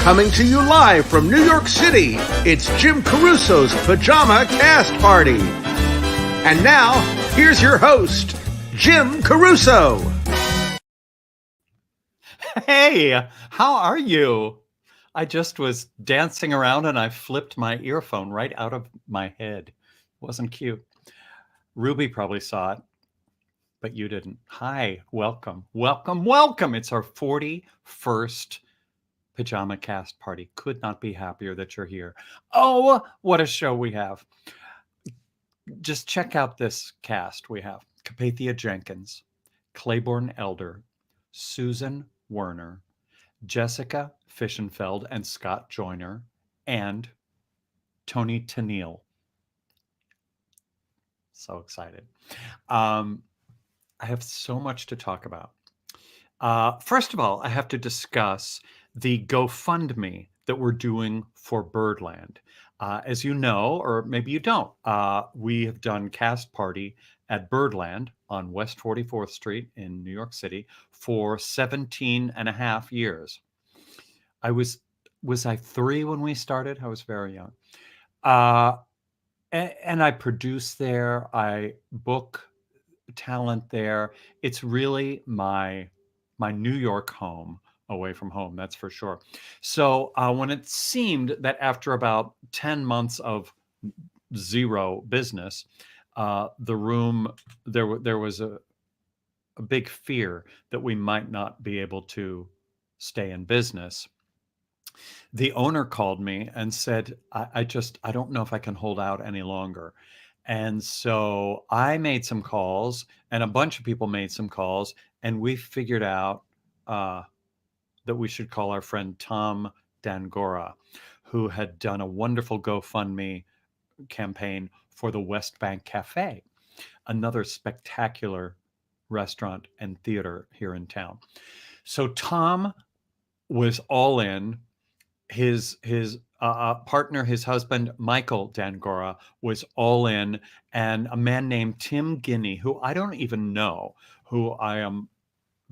Coming to you live from New York City, it's Jim Caruso's Pajama Cast Party. And now, here's your host, Jim Caruso. Hey, how are you? I just was dancing around and I flipped my earphone right out of my head. Wasn't cute. Ruby probably saw it, but you didn't. Hi, welcome, welcome, welcome. It's our 41st Pajama Cast Party. Could not be happier that you're here. Oh, what a show we have. Just check out this cast. We have Capathia Jenkins, Claybourne Elder, Susan Werner, Jessica Fishenfeld and Scott Joyner, and Toni Tennille. So excited. I have so much to talk about. First of all, I have to discuss the GoFundMe that we're doing for Birdland. As you know, or maybe you don't, we have done Cast Party at Birdland on West 44th Street in New York City for 17 and a half years. Was I 3 when we started? I was very young. And I produce there, I book talent there. It's really my New York home, away from home, that's for sure. So when it seemed that after about 10 months of zero business, the room, there was a big fear that we might not be able to stay in business. The owner called me and said, I don't know if I can hold out any longer. And so I made some calls and a bunch of people made some calls, and we figured out that we should call our friend Tom Dangora, who had done a wonderful GoFundMe campaign for the West Bank Cafe, another spectacular restaurant and theater here in town. So Tom was all in. His partner, his husband, Michael Dangora, was all in, and a man named Tim Guinea, who I don't even know, who I am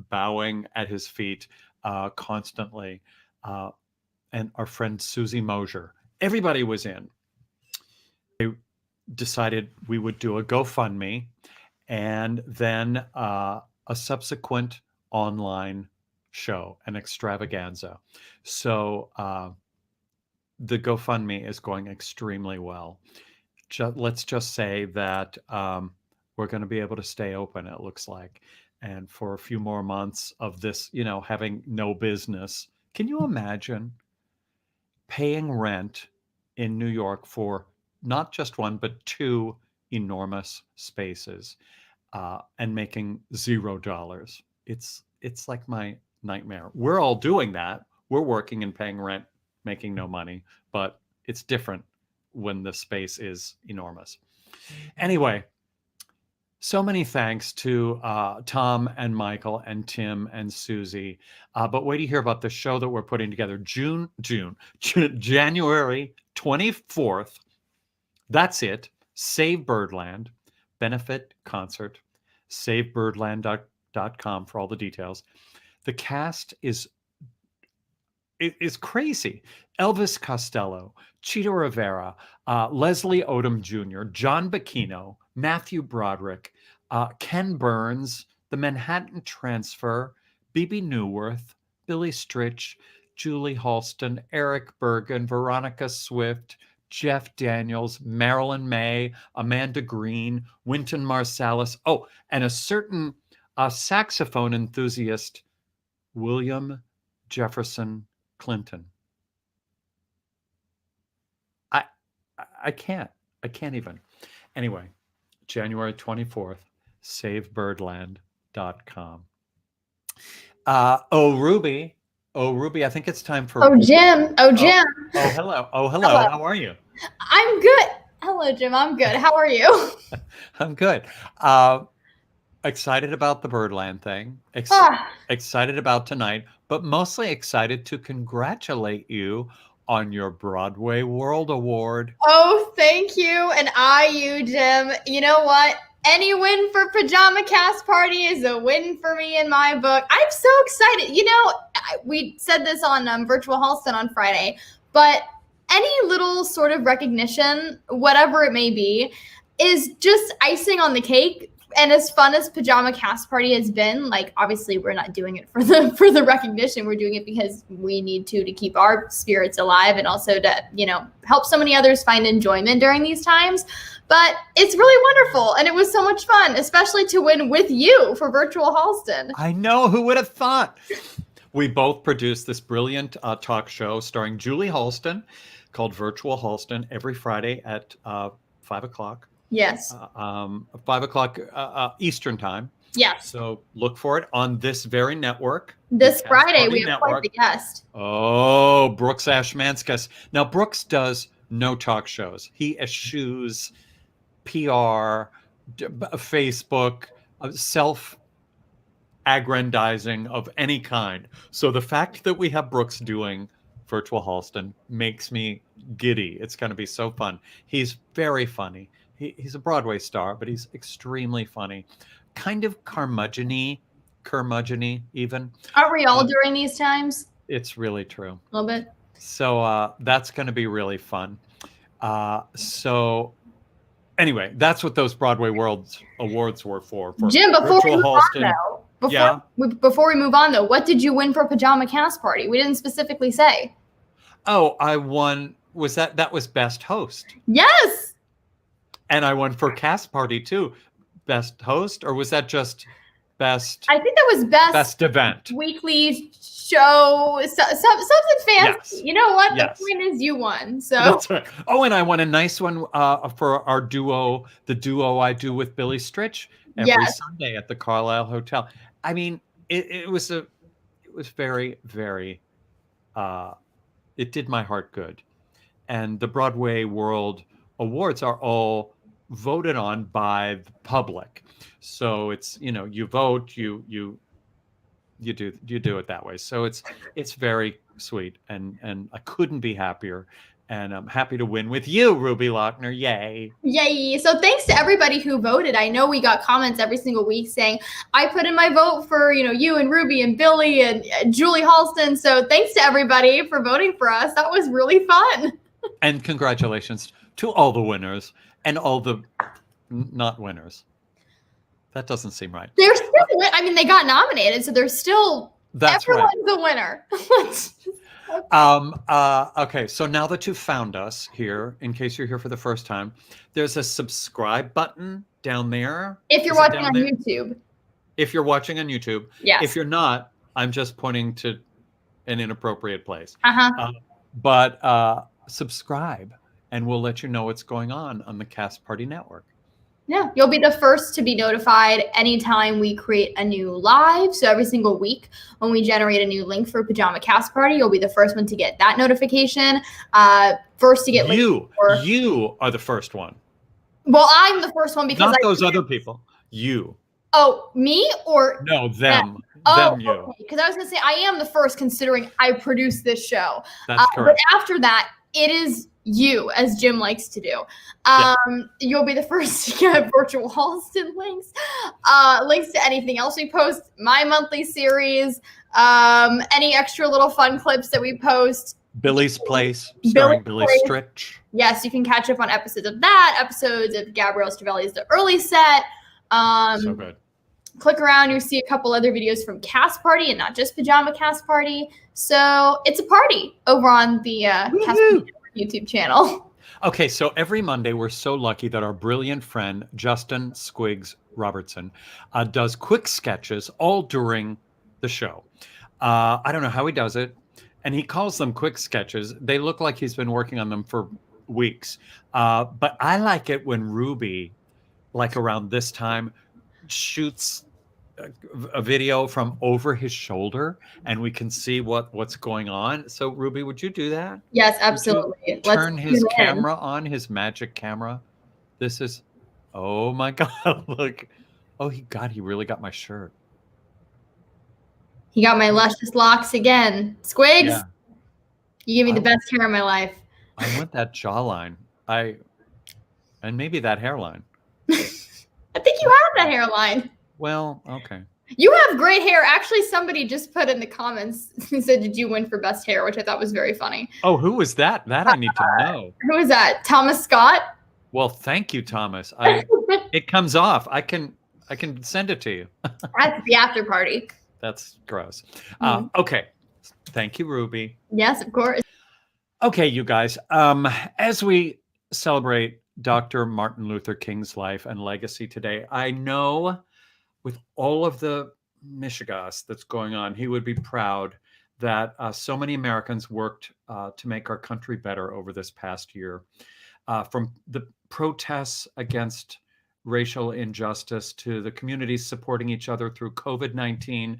bowing at his feet constantly, and our friend Susie Mosier. Everybody was in. They decided we would do a GoFundMe and then a subsequent online show, an extravaganza. So the GoFundMe is going extremely well. Let's just say that we're going to be able to stay open, it looks like. And for a few more months of this, having no business. Can you imagine paying rent in New York for not just one, but 2 enormous spaces and making $0? It's like my nightmare. We're all doing that. We're working and paying rent, making no money, but it's different when the space is enormous. Anyway, so many thanks to Tom and Michael and Tim and Susie. But wait to hear about the show that we're putting together January 24th. That's it. Save Birdland benefit concert. SaveBirdland.com for all the details. The cast is crazy. Elvis Costello, Chito Rivera, Leslie Odom Jr., John Bacchino, Matthew Broderick, Ken Burns, The Manhattan Transfer, Bebe Neuwirth, Billy Stritch, Julie Halston, Eric Bergen, Veronica Swift, Jeff Daniels, Marilyn May, Amanda Green, Wynton Marsalis. Oh, and a certain saxophone enthusiast, William Jefferson Clinton. I can't even. Anyway, January 24th, SaveBirdland.com. Ruby, I think it's time for... Oh, Jim. Oh, hello. Hello. How are you? I'm good. Hello, Jim. I'm good. How are you? I'm good. Excited about the Birdland thing. Excited about tonight, but mostly excited to congratulate you on your Broadway World Award. Oh, thank you. And you, Jim. You know what? Any win for Pajama Cast Party is a win for me in my book. I'm so excited. We said this on Virtual Halston on Friday, but any little sort of recognition, whatever it may be, is just icing on the cake. And as fun as Pajama Cast Party has been, like, obviously we're not doing it for the recognition. We're doing it because we need to keep our spirits alive and also to, help so many others find enjoyment during these times. But it's really wonderful. And it was so much fun, especially to win with you for Virtual Halston. I know. Who would have thought? We both produced this brilliant talk show starring Julie Halston called Virtual Halston every Friday at 5 o'clock. Yes. 5 o'clock Eastern time. Yes. So look for it on this very network. This Friday, we have quite the guest. Oh, Brooks Ashmanskas. Now, Brooks does no talk shows. He eschews PR, Facebook, self-aggrandizing of any kind. So the fact that we have Brooks doing Virtual Halston makes me giddy. It's going to be so fun. He's very funny. He's a Broadway star, but he's extremely funny. Kind of curmudgeon-y even. Aren't we all during these times? It's really true. A little bit. So that's going to be really fun. So anyway, that's what those Broadway World Awards were for Jim, before we move Halston. on, though, before we move on, though, what did you win for Pajama Cast Party? We didn't specifically say. Oh, I won. That was Best Host? Yes. And I won for Cast Party too. Best Host, or was that just Best? I think that was Best Event. Weekly show, something fancy. Yes. You know what? Yes. The point is you won. So that's right. Oh, and I won a nice one for our duo, the duo I do with Billy Stritch every Sunday at the Carlisle Hotel. I mean, it was very, very. It did my heart good, and the Broadway World Awards are all voted on by the public. So it's, you vote, you do it that way. So it's very sweet, and I couldn't be happier. And I'm happy to win with you, Ruby Lochner. Yay. Yay. So thanks to everybody who voted. I know we got comments every single week saying, I put in my vote for, you and Ruby and Billy and Julie Halston. So thanks to everybody for voting for us. That was really fun. And congratulations to all the winners and all the not winners. That doesn't seem right. They're still, they got nominated, so they're still, everyone's a winner. Okay, so now that you've found us here, in case you're here for the first time, there's a subscribe button down there. If you're watching on YouTube. If you're watching on YouTube. Yes. If you're not, I'm just pointing to an inappropriate place. Uh-huh. Subscribe, and we'll let you know what's going on the Cast Party Network. Yeah, you'll be the first to be notified anytime we create a new live. So every single week when we generate a new link for Pajama Cast Party, you'll be the first one to get that notification. First to get you are the first one. Well, I'm the first one because not those other people. You. Oh, me or no, them. Oh, you. Because I was gonna say I am the first considering I produce this show. That's correct. But after that, it is you, as Jim likes to do. You'll be the first to get Virtual Halston links, links to anything else we post, my monthly series, any extra little fun clips that we post. Billy's Place, starring Billy Stritch. Yes, you can catch up on episodes of that, episodes of Gabrielle Stravelli's The Early Set. So good. Click around, you'll see a couple other videos from Cast Party and not just Pajama Cast Party. So it's a party over on the Cast Party YouTube channel. Okay, so every Monday, we're so lucky that our brilliant friend, Justin Squiggs Robertson, does quick sketches all during the show. I don't know how he does it, and he calls them quick sketches. They look like he's been working on them for weeks. But I like it when Ruby, like around this time, shoots a video from over his shoulder and we can see what's going on. So Ruby, would you do that? Yes, absolutely. Turn his camera on, his magic camera. This is, oh my God, look. Oh, he really got my shirt. He got my luscious locks again. Squigs, you give me the best hair in my life. I want that jawline. And maybe that hairline. I think you have that hairline. Well, okay. You have great hair. Actually, somebody just put in the comments and said, "Did you win for best hair?" Which I thought was very funny. Oh, who was that? That I need to know. Who is that? Thomas Scott? Well, thank you, Thomas. It comes off. I can send it to you. At the after party. That's gross. Mhm. Okay. Thank you, Ruby. Yes, of course. Okay, you guys. As we celebrate Dr. Martin Luther King's life and legacy today, I know with all of the mishigas that's going on, he would be proud that so many Americans worked to make our country better over this past year. From the protests against racial injustice to the communities supporting each other through COVID-19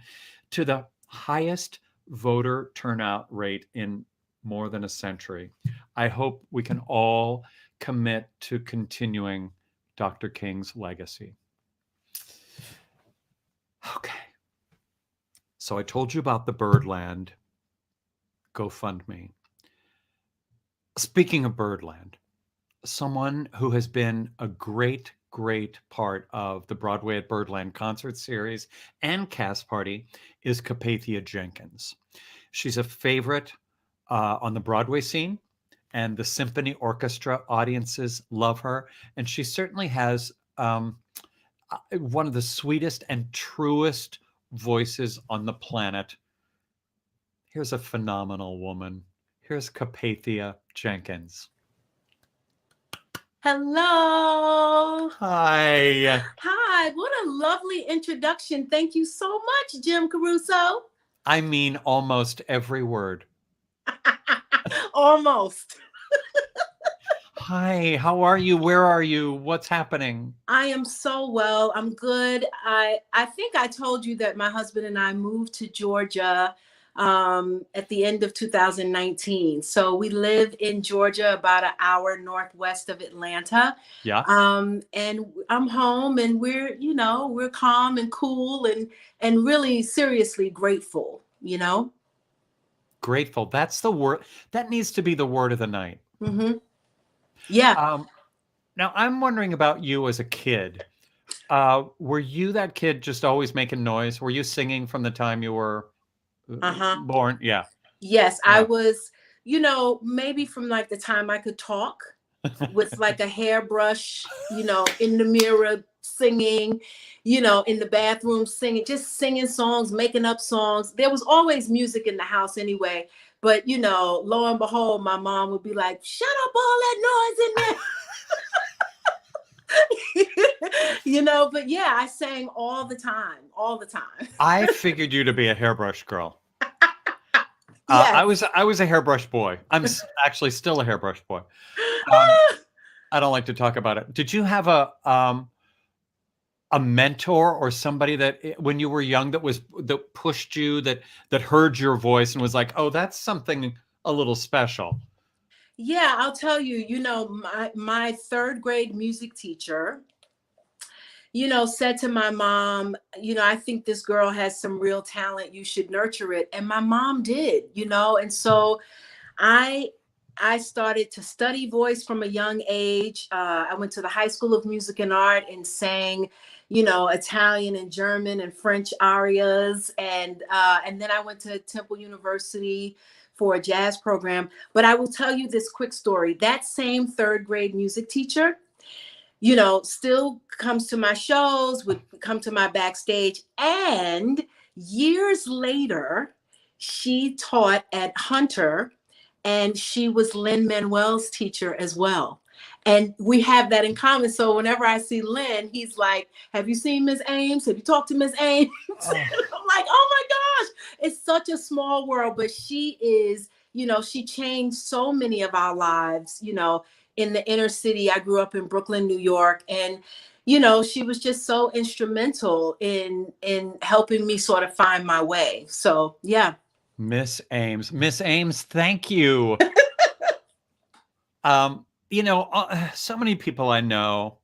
to the highest voter turnout rate in more than a century. I hope we can all commit to continuing Dr. King's legacy. Okay. So I told you about the Birdland GoFundMe. Speaking of Birdland, someone who has been a great part of the Broadway at Birdland concert series and cast party is Capathia Jenkins. She's a favorite on the Broadway scene, and the symphony orchestra audiences love her. And she certainly has one of the sweetest and truest voices on the planet. Here's a phenomenal woman. Here's Capathia Jenkins. Hello. Hi. Hi. What a lovely introduction. Thank you so much, Jim Caruso. I mean almost every word. Almost. Hi, how are you? Where are you? What's happening? I am so well. I'm good. I think I told you that my husband and I moved to Georgia at the end of 2019. So we live in Georgia, about an hour northwest of Atlanta. Yeah. And I'm home, and we're calm and cool and really seriously grateful, Grateful. That's the word. That needs to be the word of the night. Mm-hmm. Yeah. Now I'm wondering about you as a kid. Were you that kid just always making noise? Were you singing from the time you were born? Yeah. Yes, I was, maybe from like the time I could talk with like a hairbrush, in the mirror singing, in the bathroom singing, just singing songs, making up songs. There was always music in the house anyway. But, lo and behold, my mom would be like, shut up all that noise in there. But yeah, I sang all the time. I figured you to be a hairbrush girl. Yes. I was a hairbrush boy. I'm actually still a hairbrush boy. I don't like to talk about it. Did you have a mentor or somebody that when you were young that pushed you, that heard your voice and was like, oh, that's something a little special? Yeah, I'll tell you, my third grade music teacher, said to my mom, I think this girl has some real talent. You should nurture it. And my mom did, and so I started to study voice from a young age. I went to the High School of Music and Art and sang, Italian and German and French arias. And then I went to Temple University for a jazz program. But I will tell you this quick story. That same third grade music teacher, still comes to my shows, would come to my backstage. And years later, she taught at Hunter, and she was Lin-Manuel's teacher as well. And we have that in common. So whenever I see Lin, he's like, have you seen Miss Ames? Have you talked to Miss Ames? I'm like, oh my gosh, it's such a small world. But she is, she changed so many of our lives, in the inner city. I grew up in Brooklyn, New York. And, she was just so instrumental in helping me sort of find my way. So, yeah. Miss Ames, thank you. So many people I know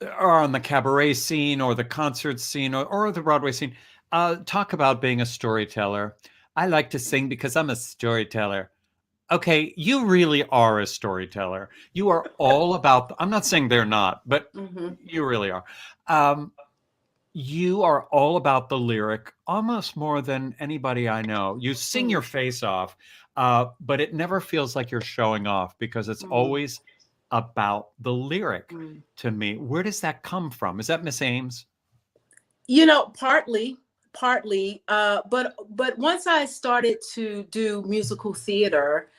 are on the cabaret scene or the concert scene or the Broadway scene, talk about being a storyteller. I like to sing because I'm a storyteller. Okay, you really are a storyteller. You are all about, I'm not saying they're not, but Hmm. you really are. Um, you are all about the lyric almost more than anybody I know. You sing your face off, but it never feels like you're showing off because it's Mm. always about the lyric Mm. to me. Where does that come from? Is that Miss Ames? You know, partly, but once I started to do musical theater,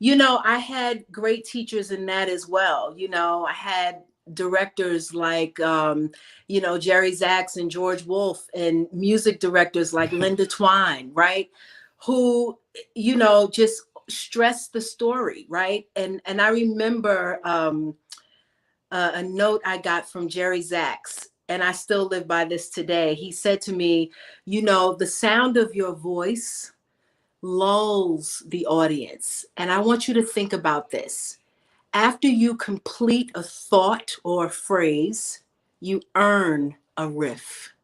you know, I had great teachers in that as well. You know, I had directors like, you know, Jerry Zaks and George Wolfe, and music directors like Linda Twine, right? Who, you know, just stressed the story, right? And I remember a note I got from Jerry Zaks, and I still live by this today. He said to me, you know, the sound of your voice lulls the audience. And I want you to think about this. After you complete a thought or a phrase, you earn a riff.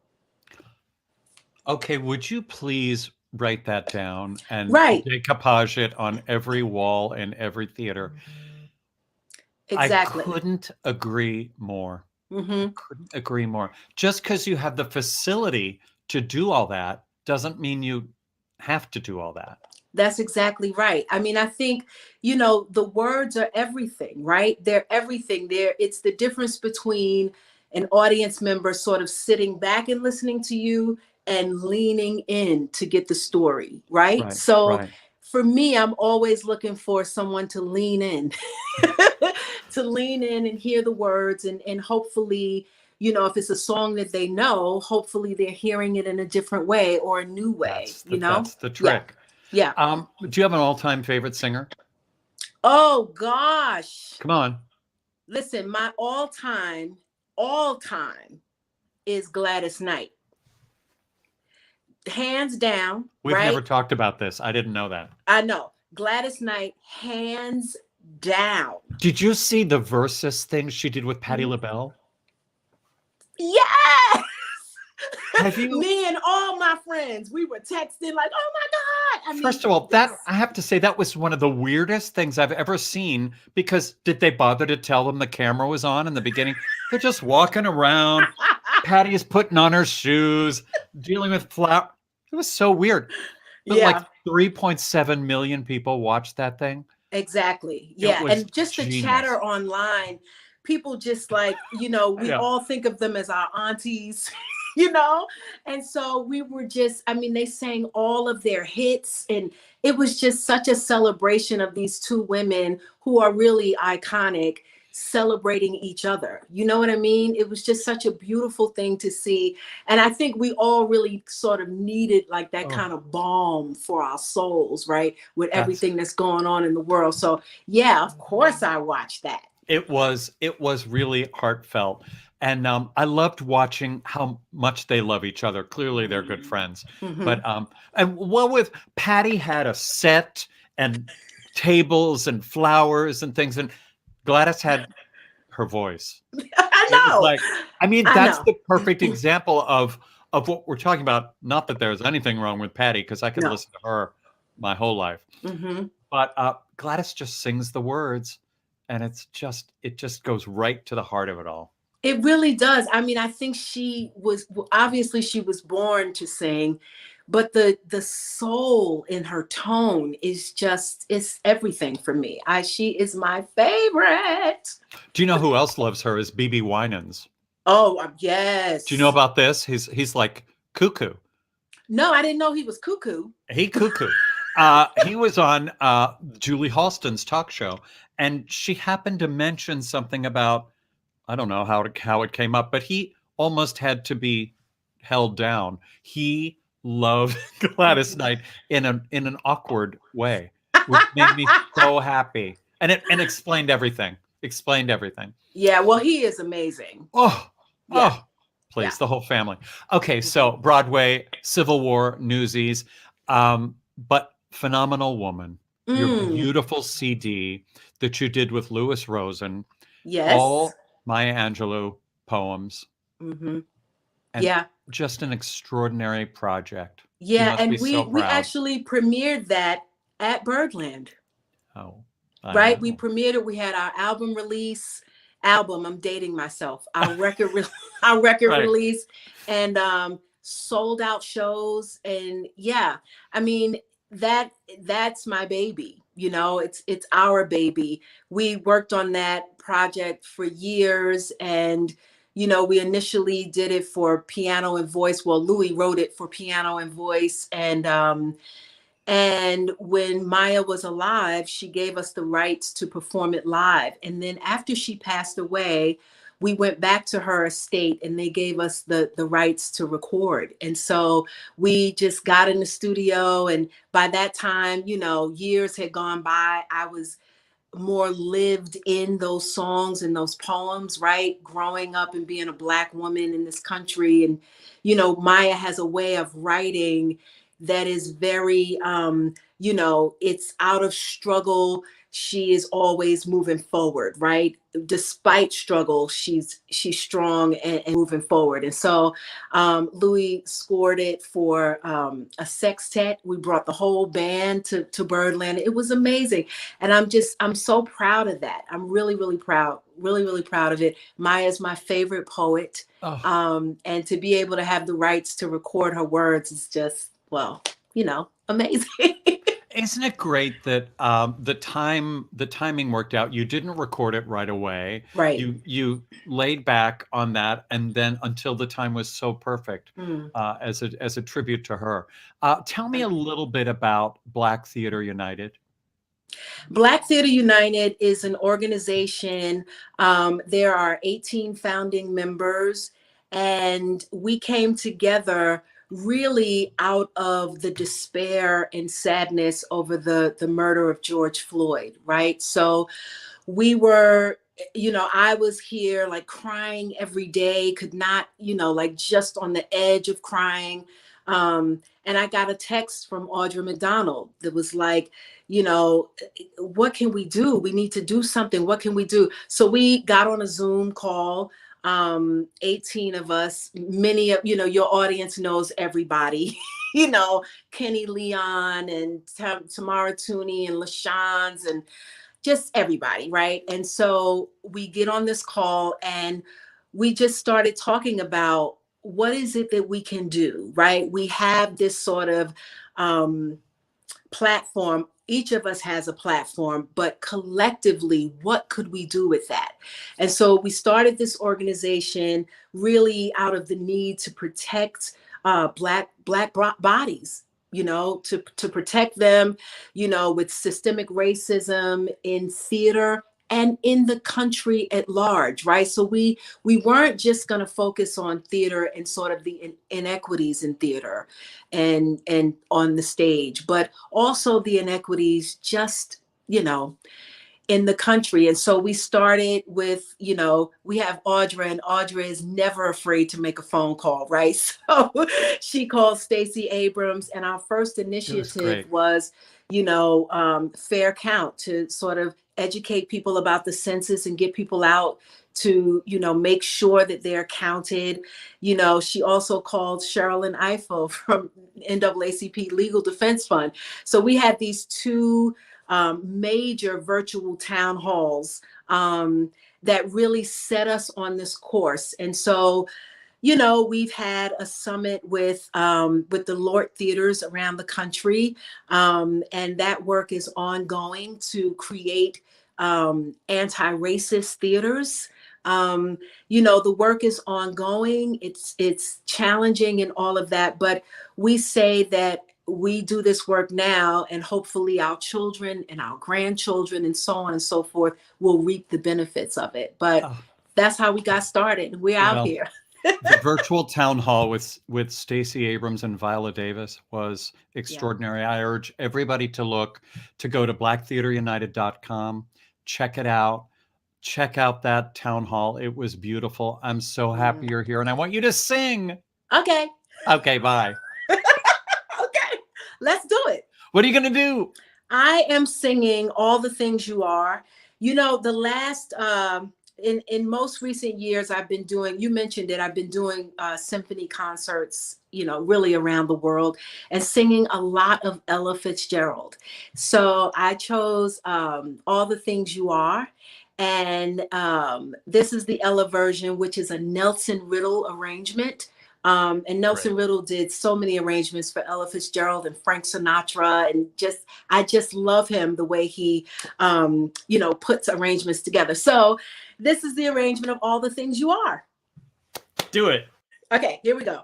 Okay, would you please write that down and Right, decoupage it on every wall in every theater? I exactly. couldn't agree more. I Hmm. couldn't agree more. Just because you have the facility to do all that doesn't mean you have to do all that. That's exactly right. I mean, I think, you know, the words are everything, right? They're everything. It's the difference between an audience member sort of sitting back and listening to you and leaning in to get the story, right? Right, So right. for me, I'm always looking for someone to lean in, to lean in and hear the words, and hopefully, you know, if it's a song that they know, hopefully they're hearing it in a different way or a new way, you know? That's the Yeah. trick. Yeah. Do you have an all-time favorite singer? Oh gosh. Come on. Listen, my all time is Gladys Knight. Hands down, We've never right? talked about this. I didn't know that. I know. Gladys Knight, hands down. Did you see the Versus thing she did with Patti LaBelle? Yes! Have you? Me and all my friends, we were texting like, oh my God. I mean, First of all, that this. I have to say that was one of the weirdest things I've ever seen because did they bother to tell them the camera was on in the beginning? They're just walking around. Patty is putting on her shoes, dealing with flour. It was so weird. But like Yeah. 3.7 million people watched that thing. Exactly. It Yeah. was And just the genius. chatter online, people just like, you know, we Yeah. all think of them as our aunties, you know? And so we were just, I mean, they sang all of their hits, and it was just such a celebration of these two women who are really iconic, celebrating each other. You know what I mean? It was just such a beautiful thing to see. And I think we all really sort of needed like that kind Oh, of balm for our souls, right? With that's everything that's going on in the world. So yeah, of course I watched that. it was really heartfelt. And I loved watching how much they love each other. Clearly, they're good friends. Hmm. But and well, with Patty had a set and tables and flowers and things, and Gladys had her voice. I It was know. like, I mean, I that's know. the perfect example of what we're talking about. Not that there's anything wrong with Patty, because I could No. listen to her my whole life. Hmm. But Gladys just sings the words, and it just goes right to the heart of it all. It really does. I mean, I think she was, obviously she was born to sing, but the soul in her tone is just, it's everything for me. She is my favorite. Do you know who else loves her? Is BB Winans. Oh, Do you know yes. about this? He's like cuckoo. No, I didn't know he was cuckoo. He cuckoo. He was on Julie Halston's talk show, and she happened to mention something about, I don't know how it came up, but he almost had to be held down. He loved Gladys Knight in an awkward way, which made me so happy, and it and explained everything. Explained everything. Yeah, well, he is amazing. Oh, Yeah, oh, yeah. please, the whole family. Okay, so Broadway, Civil War, Newsies, but Phenomenal Woman, your Mm, beautiful CD that you did with Louis Rosen, yes. all Maya Angelou poems, Hmm. and Yeah. just an extraordinary project. You Yeah, must be and so we proud. actually premiered that at Birdland. Oh, I Right? We know. premiered it. We had our album release. I'm dating myself. Our record, our record Right. release, and sold out shows. And yeah, I mean that's my baby. It's our baby. We worked on that project for years, and we initially did it for piano and voice. Well, Louis wrote it for piano and voice, and when Maya was alive, she gave us the rights to perform it live. And then after she passed away, we went back to her estate and they gave us the rights to record. And so we just got in the studio. And by that time, years had gone by. I was more lived in those songs and those poems, right? Growing up and being a Black woman in this country. And, Maya has a way of writing that is very, it's out of struggle. She is always moving forward, right? Despite struggle, she's strong and moving forward. And so Louis scored it for a sextet. We brought the whole band to Birdland. It was amazing. And I'm so proud of that. I'm really, really proud, really, really proud of it. Maya's my favorite poet. Oh. And to be able to have the rights to record her words is just, well, amazing. Isn't it great that the timing worked out? You didn't record it right away. Right. You laid back on that, and then until the time was so perfect, as a tribute to her. Tell me a little bit about Black Theater United. Black Theater United is an organization. There are 18 founding members, and we came together really out of the despair and sadness over the murder of George Floyd, right? So we were, I was here like crying every day, could not, like just on the edge of crying. And I got a text from Audra McDonald that was like, what can we do? We need to do something. What can we do? So we got on a Zoom call, 18 of us, many of, your audience knows everybody, Kenny Leon and Tamara Tooney and LaShans and just everybody, right? And so we get on this call and we just started talking about what is it that we can do, right? We have this sort of platform. Each of us has a platform, but collectively, what could we do with that? And so we started this organization really out of the need to protect Black bodies, to protect them, with systemic racism in theater and in the country at large, right? So we weren't just going to focus on theater and sort of the inequities in theater and on the stage, but also the inequities just, in the country. And so we started with, we have Audra, and Audra is never afraid to make a phone call, right? So she called Stacey Abrams, and our first initiative was fair count, to sort of educate people about the census and get people out to, make sure that they're counted. She also called Sherilyn Ifill from NAACP Legal Defense Fund. So we had these two major virtual town halls that really set us on this course. And so, we've had a summit with the Lord theaters around the country, and that work is ongoing to create anti-racist theaters. The work is ongoing. It's challenging and all of that, but we say that we do this work now, and hopefully our children and our grandchildren and so on and so forth will reap the benefits of it. But that's how we got started. We're out here. The virtual town hall with Stacey Abrams and Viola Davis was extraordinary. I urge everybody to go to blacktheaterunited.com, check it out. Check out that town hall. It was beautiful. I'm so happy you're here, and I want you to sing. Okay. Okay, bye. Okay, let's do it. What are you going to do? I am singing All the Things You Are. The last in most recent years, I've been doing, you mentioned it, I've been doing symphony concerts, really around the world, and singing a lot of Ella Fitzgerald. So I chose All the Things You Are. And this is the Ella version, which is a Nelson Riddle arrangement. And Nelson Riddle did so many arrangements for Ella Fitzgerald and Frank Sinatra, and I just love him, the way he, puts arrangements together. So this is the arrangement of All the Things You Are. Do it. Okay, here we go.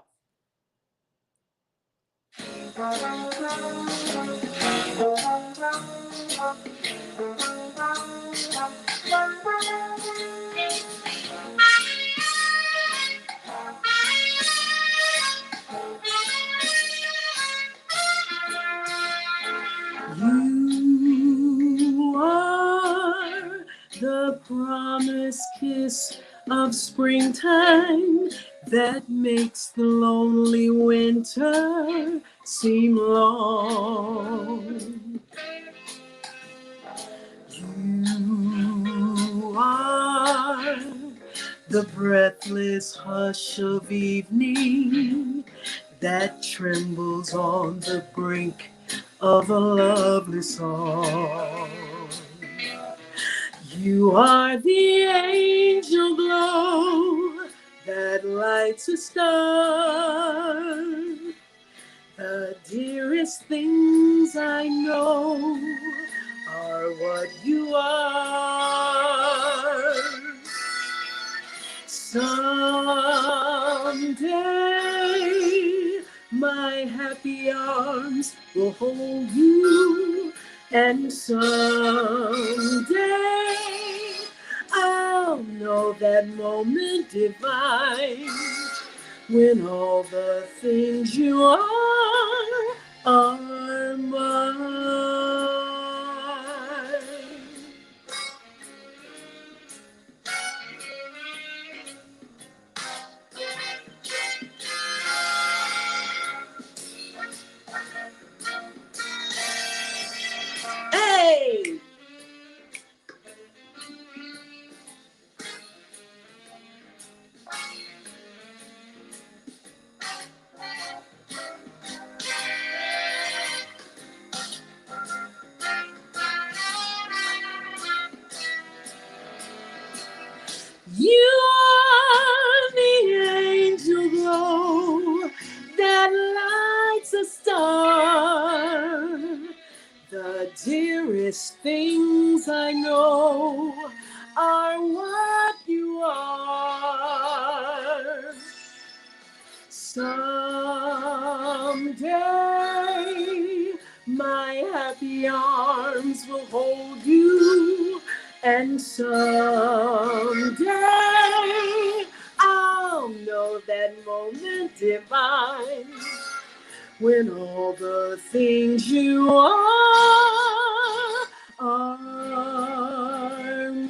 You are the promised kiss of springtime that makes the lonely winter seem long. You are the breathless hush of evening that trembles on the brink of a lovely song. You are the angel glow that lights a star. The dearest things I know are what you are. Someday my happy arms will hold you, and someday I'll know that moment divine when all the things you are mine. Hey! You are the angel glow that lights a star. The dearest things I know are what you are. Someday my happy arms will hold you, and someday I'll know that moment divine when all the things you are mine.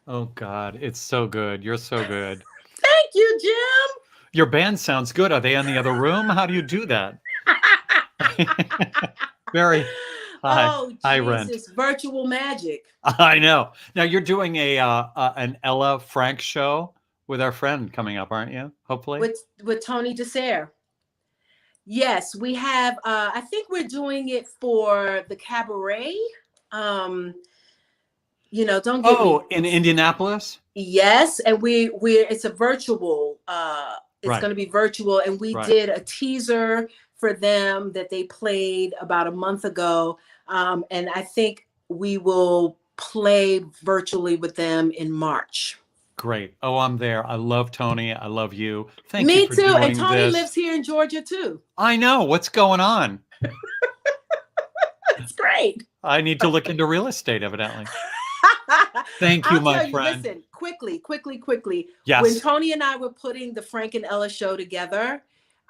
Oh God, it's so good. You're so good. Thank you, Jim. Your band sounds good. Are they in the other room? How do you do that? Very. Hi. Oh, Hi, Rent. Jesus, virtual magic. I know. Now you're doing an Ella Frank show with our friend coming up, aren't you? Hopefully. With Toni Tennille. Yes, we have. I think we're doing it for the cabaret. Don't get me. In Indianapolis. Yes, and we're it's a virtual. It's Right. going to be virtual, and we did a teaser for them that they played about a month ago, and I think we will play virtually with them in March. Great. Oh, I'm there. I love Toni. I love you. Thank Me you for too. doing And Toni this. lives here in Georgia too. I know. What's going on? It's great. I need to look into real estate, evidently. Thank you, my friend. Listen, quickly. Yes. When Toni and I were putting the Frank and Ella show together,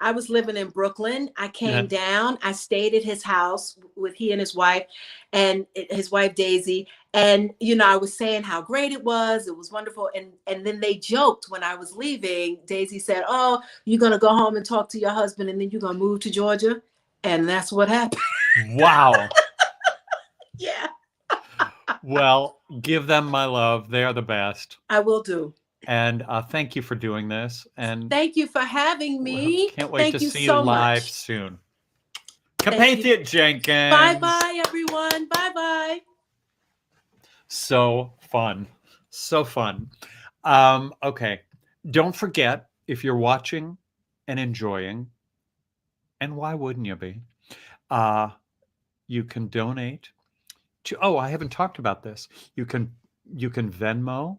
I was living in Brooklyn. I came Yeah. down. I stayed at his house with he and his wife, and his wife Daisy. And I was saying how great it was. It was wonderful. And then they joked when I was leaving. Daisy said, "Oh, you're gonna go home and talk to your husband, and then you're gonna move to Georgia." And that's what happened. Wow. Yeah, Well, give them my love. They are the best. I will do. And thank you for doing this. And Thank you for having me. can't wait Thank to you see so you live much. soon. Thank you. Capathia Jenkins. Bye-bye, everyone. Bye-bye. So fun. So fun. Okay. Don't forget, if you're watching and enjoying, and why wouldn't you be? You can donate to, I haven't talked about this. You can Venmo,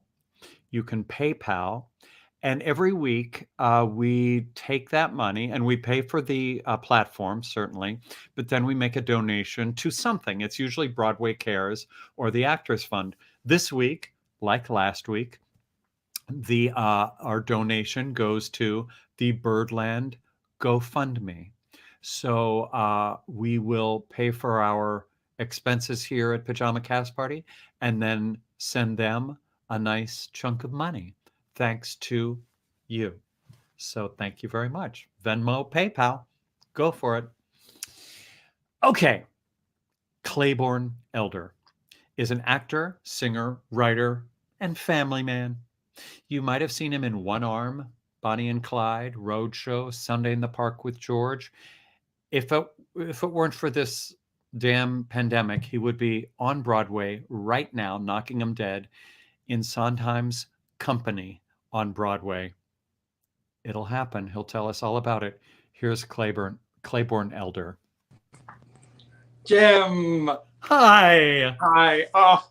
you can PayPal, and every week we take that money and we pay for the platform, certainly, but then we make a donation to something. It's usually Broadway Cares or the Actors Fund. This week, like last week, our donation goes to the Birdland GoFundMe. So we will pay for our expenses here at Pajama Cast Party and then send them a nice chunk of money thanks to you. So thank you very much. Venmo, PayPal, go for it. Okay. Claybourne Elder is an actor, singer, writer, and family man. You might have seen him in One Arm, Bonnie and Clyde, Roadshow, Sunday in the Park with George. If it weren't for this damn pandemic, he would be on Broadway right now, knocking him dead in Sondheim's Company on Broadway. It'll happen. He'll tell us all about it. Here's Claybourne Elder. Jim. Hi. Hi. Oh,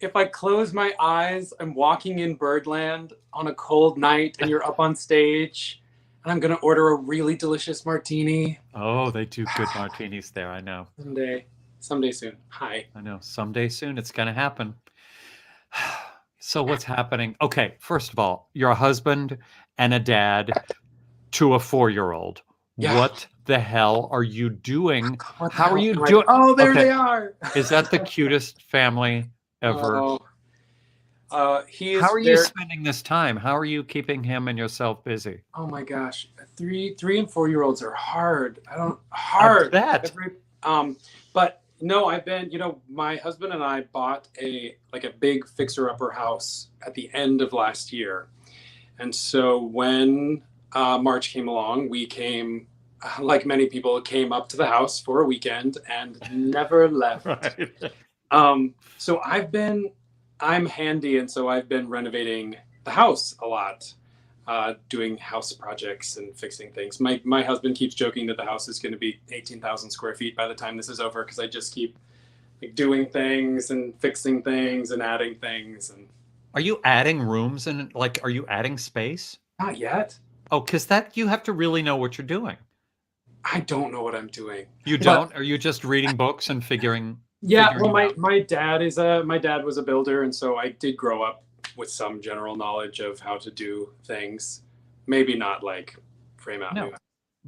if I close my eyes, I'm walking in Birdland on a cold night and you're up on stage and I'm going to order a really delicious martini. Oh, they do good martinis there. I know. Someday soon. Hi. I know. Someday soon it's going to happen. So what's happening? Okay. First of all, you're a husband and a dad to a 4-year-old. Yeah. What the hell are you doing? What the How are hell you am I- doing? Oh, there Okay. they are. Is that the cutest family ever? Oh. He is How are you there. spending this time? How are you keeping him and yourself busy? Oh my gosh, 3 and 4-year-olds are hard. Hard. bet. But no, I've been. My husband and I bought a big fixer-upper house at the end of last year, and so when March came along, we came, like many people, came up to the house for a weekend and never left. Right. So I'm handy, and so I've been renovating the house a lot, doing house projects and fixing things. My husband keeps joking that the house is going to be 18,000 square feet by the time this is over because I just keep doing things and fixing things and adding things. And Are you adding rooms and are you adding space? not yet. Oh, because you have to really know what you're doing. I don't know what I'm doing. You don't? Are you just reading books and figuring? Yeah, figuring well, it out? my dad was a builder, and so I did grow up with some general knowledge of how to do things. Maybe not like frame out. No.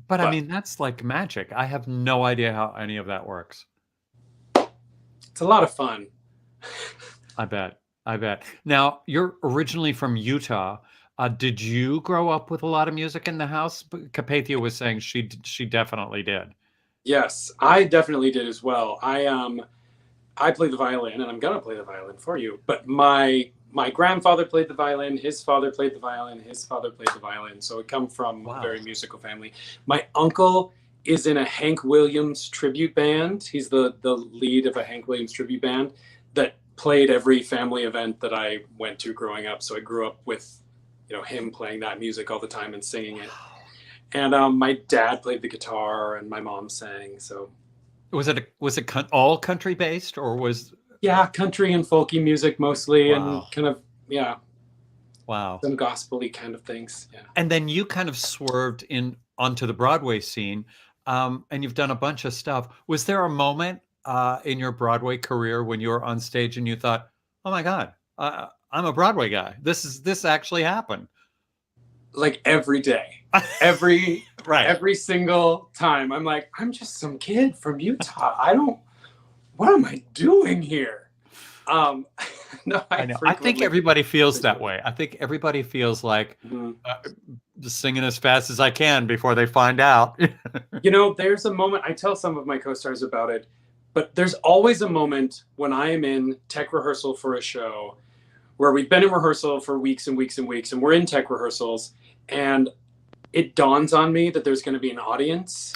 But I mean, that's like magic. I have no idea how any of that works. It's a lot of fun. I bet. Now, you're originally from Utah. Did you grow up with a lot of music in the house? Capathia was saying she definitely did. Yes, I definitely did as well. I play the violin, and I'm gonna play the violin for you. But my grandfather played the violin. His father played the violin. His father played the violin. So it come from a very musical family. My uncle is in a Hank Williams tribute band. He's the lead of a Hank Williams tribute band that played every family event that I went to growing up. So I grew up with, him playing that music all the time and singing it. And my dad played the guitar and my mom sang. So was it all country based or was? Yeah, country and folky music mostly. Wow. And kind of, yeah. Wow. Some gospel-y kind of things. Yeah. And then you kind of swerved onto the Broadway scene, and you've done a bunch of stuff. Was there a moment in your Broadway career when you were on stage and you thought, "Oh my God, I'm a Broadway guy. This actually happened"? like every day, every Right. every single time. I'm like, I'm just some kid from Utah. What am I doing here? No, I know. I think everybody feels that way. I think everybody feels like just singing as fast as I can before they find out. You know, there's a moment, I tell some of my co-stars about it, but there's always a moment when I am in tech rehearsal for a show where we've been in rehearsal for weeks and weeks and weeks, and we're in tech rehearsals, and it dawns on me that there's going to be an audience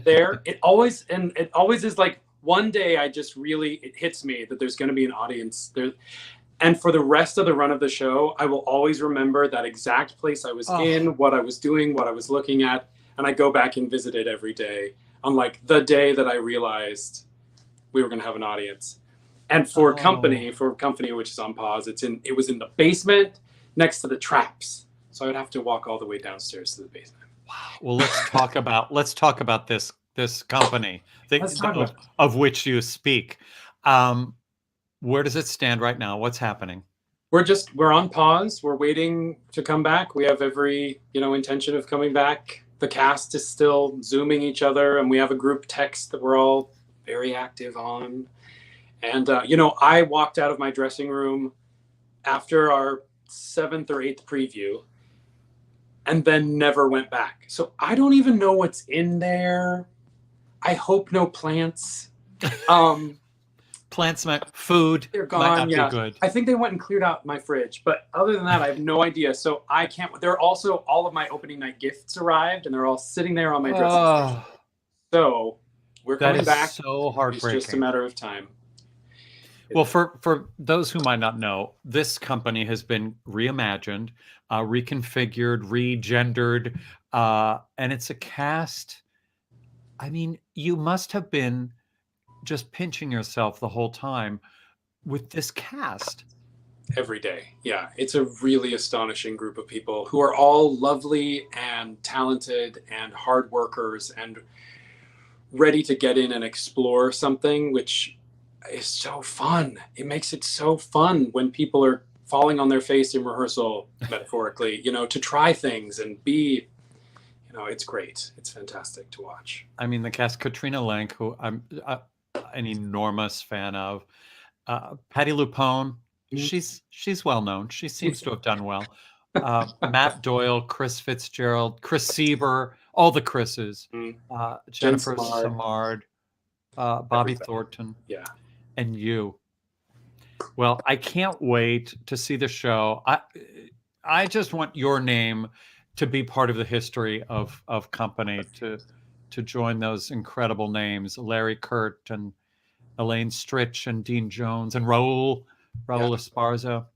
there. It always is like, one day it hits me that there's going to be an audience there. And for the rest of the run of the show, I will always remember that exact place I was in, what I was doing, what I was looking at. And I go back and visit it every day on like the day that I realized we were going to have an audience. And for company, which is on pause, it was in the basement next to the traps. So I would have to walk all the way downstairs to the basement. Wow. Well, let's talk about this company of which you speak. Where does it stand right now? What's happening? We're on pause. We're waiting to come back. We have every, intention of coming back. The cast is still Zooming each other, and we have a group text that we're all very active on. And, I walked out of my dressing room after our 7th or 8th preview and then never went back. So I don't even know what's in there. I hope no plants. Plants, food. They're gone. Might not Yeah, be good. I think they went and cleared out my fridge, but other than that, I have no idea. So I can't. There are also all of my opening night gifts arrived, and they're all sitting there on my dressing station. So we're coming back. So heartbreaking. It's just a matter of time. Well, for those who might not know, this company has been reimagined, reconfigured, regendered, and it's a cast. I mean, you must have been just pinching yourself the whole time with this cast. Every day. Yeah. It's a really astonishing group of people who are all lovely and talented and hard workers and ready to get in and explore something, which is so fun. It makes it so fun when people are falling on their face in rehearsal, metaphorically, to try things and be, it's great. It's fantastic to watch. I mean, the cast, Katrina Lenk, who I'm an enormous fan of, Patti LuPone, she's well known. She seems to have done well. Matt Doyle, Chris Fitzgerald, Chris Sieber, all the Chris's, Jennifer Samard, Bobby Thornton, and you. Well, I can't wait to see the show. I just want your name to be part of the history of company, to join those incredible names, Larry Kurt and Elaine Stritch and Dean Jones and Raul Esparza.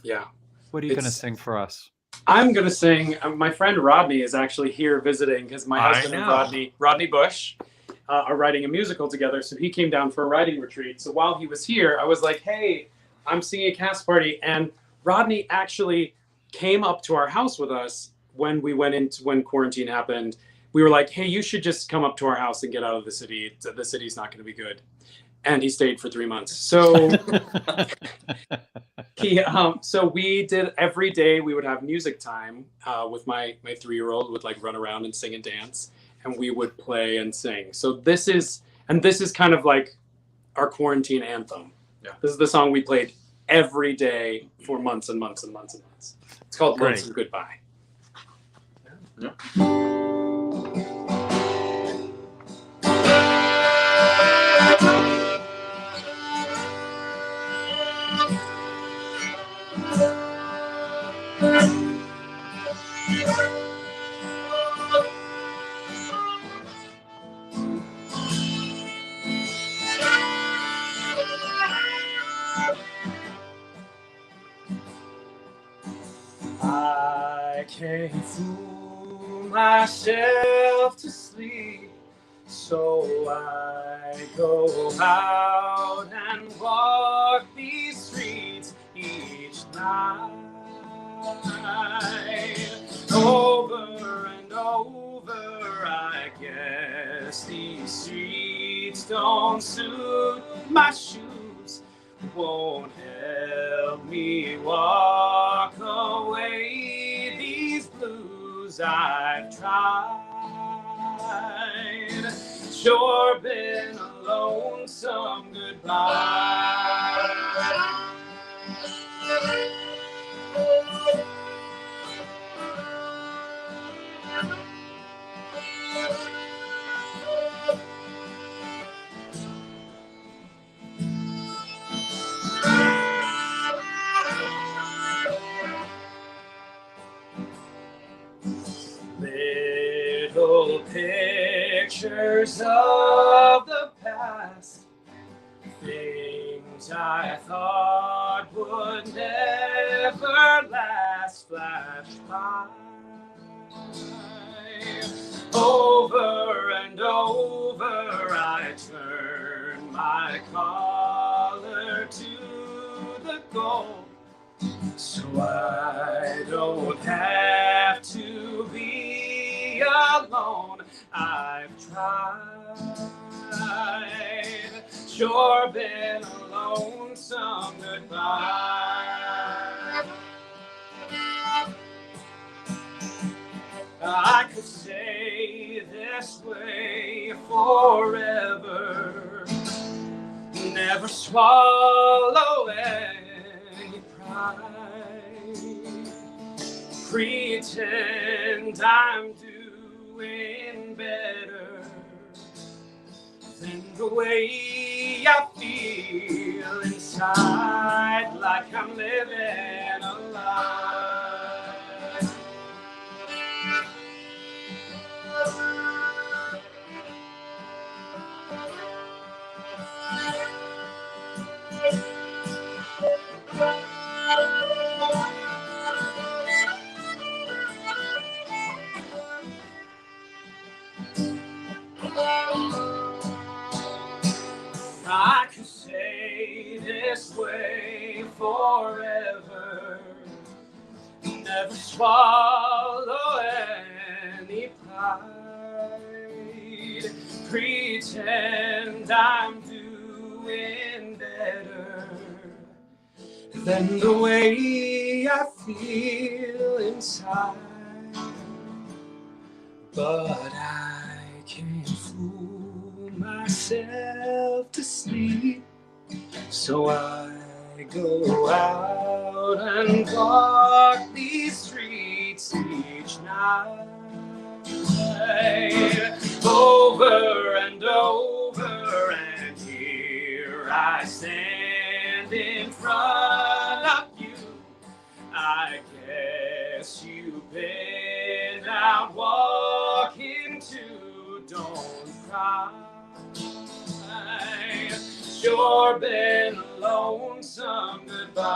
Yeah. What are you going to sing for us? I'm going to sing. My friend Rodney is actually here visiting because my husband and Rodney Bush are writing a musical together. So he came down for a writing retreat. So while he was here, I was like, hey, I'm singing a cast party. And Rodney actually came up to our house with us when quarantine happened. We were like, hey, you should just come up to our house and get out of the city. The city's not going to be good. And he stayed for 3 months. So so we did every day. We would have music time with my 3-year-old would like run around and sing and dance, and we would play and sing. So this is kind of like our quarantine anthem. Yeah. This is the song we played every day for months and months and months and months. It's called Lonesome Goodbye. Yeah. I can't fool myself to sleep, so I go out and walk these streets each night. Over and over, I guess these streets don't suit my shoes, won't help me walk away these blues. I've tried. Sure been a lonesome goodbye. Little pictures of the past, things I thought would never last, flash by. Over and over I turn my collar to the goal, so I don't have to be alone. I've tried, sure been a lonesome goodbye. I could stay this way forever, never swallow any pride, pretend I'm doing better than the way I feel inside, like I'm living a lie. I could stay this way forever, never swallow any pride, pretend I'm doing better than the way I feel inside, but I can't fool myself to sleep, so I go out and walk these streets each night, over and over, and here I stand in front of you. I guess you've been out walking too, don't cry. Sure been a lonesome goodbye.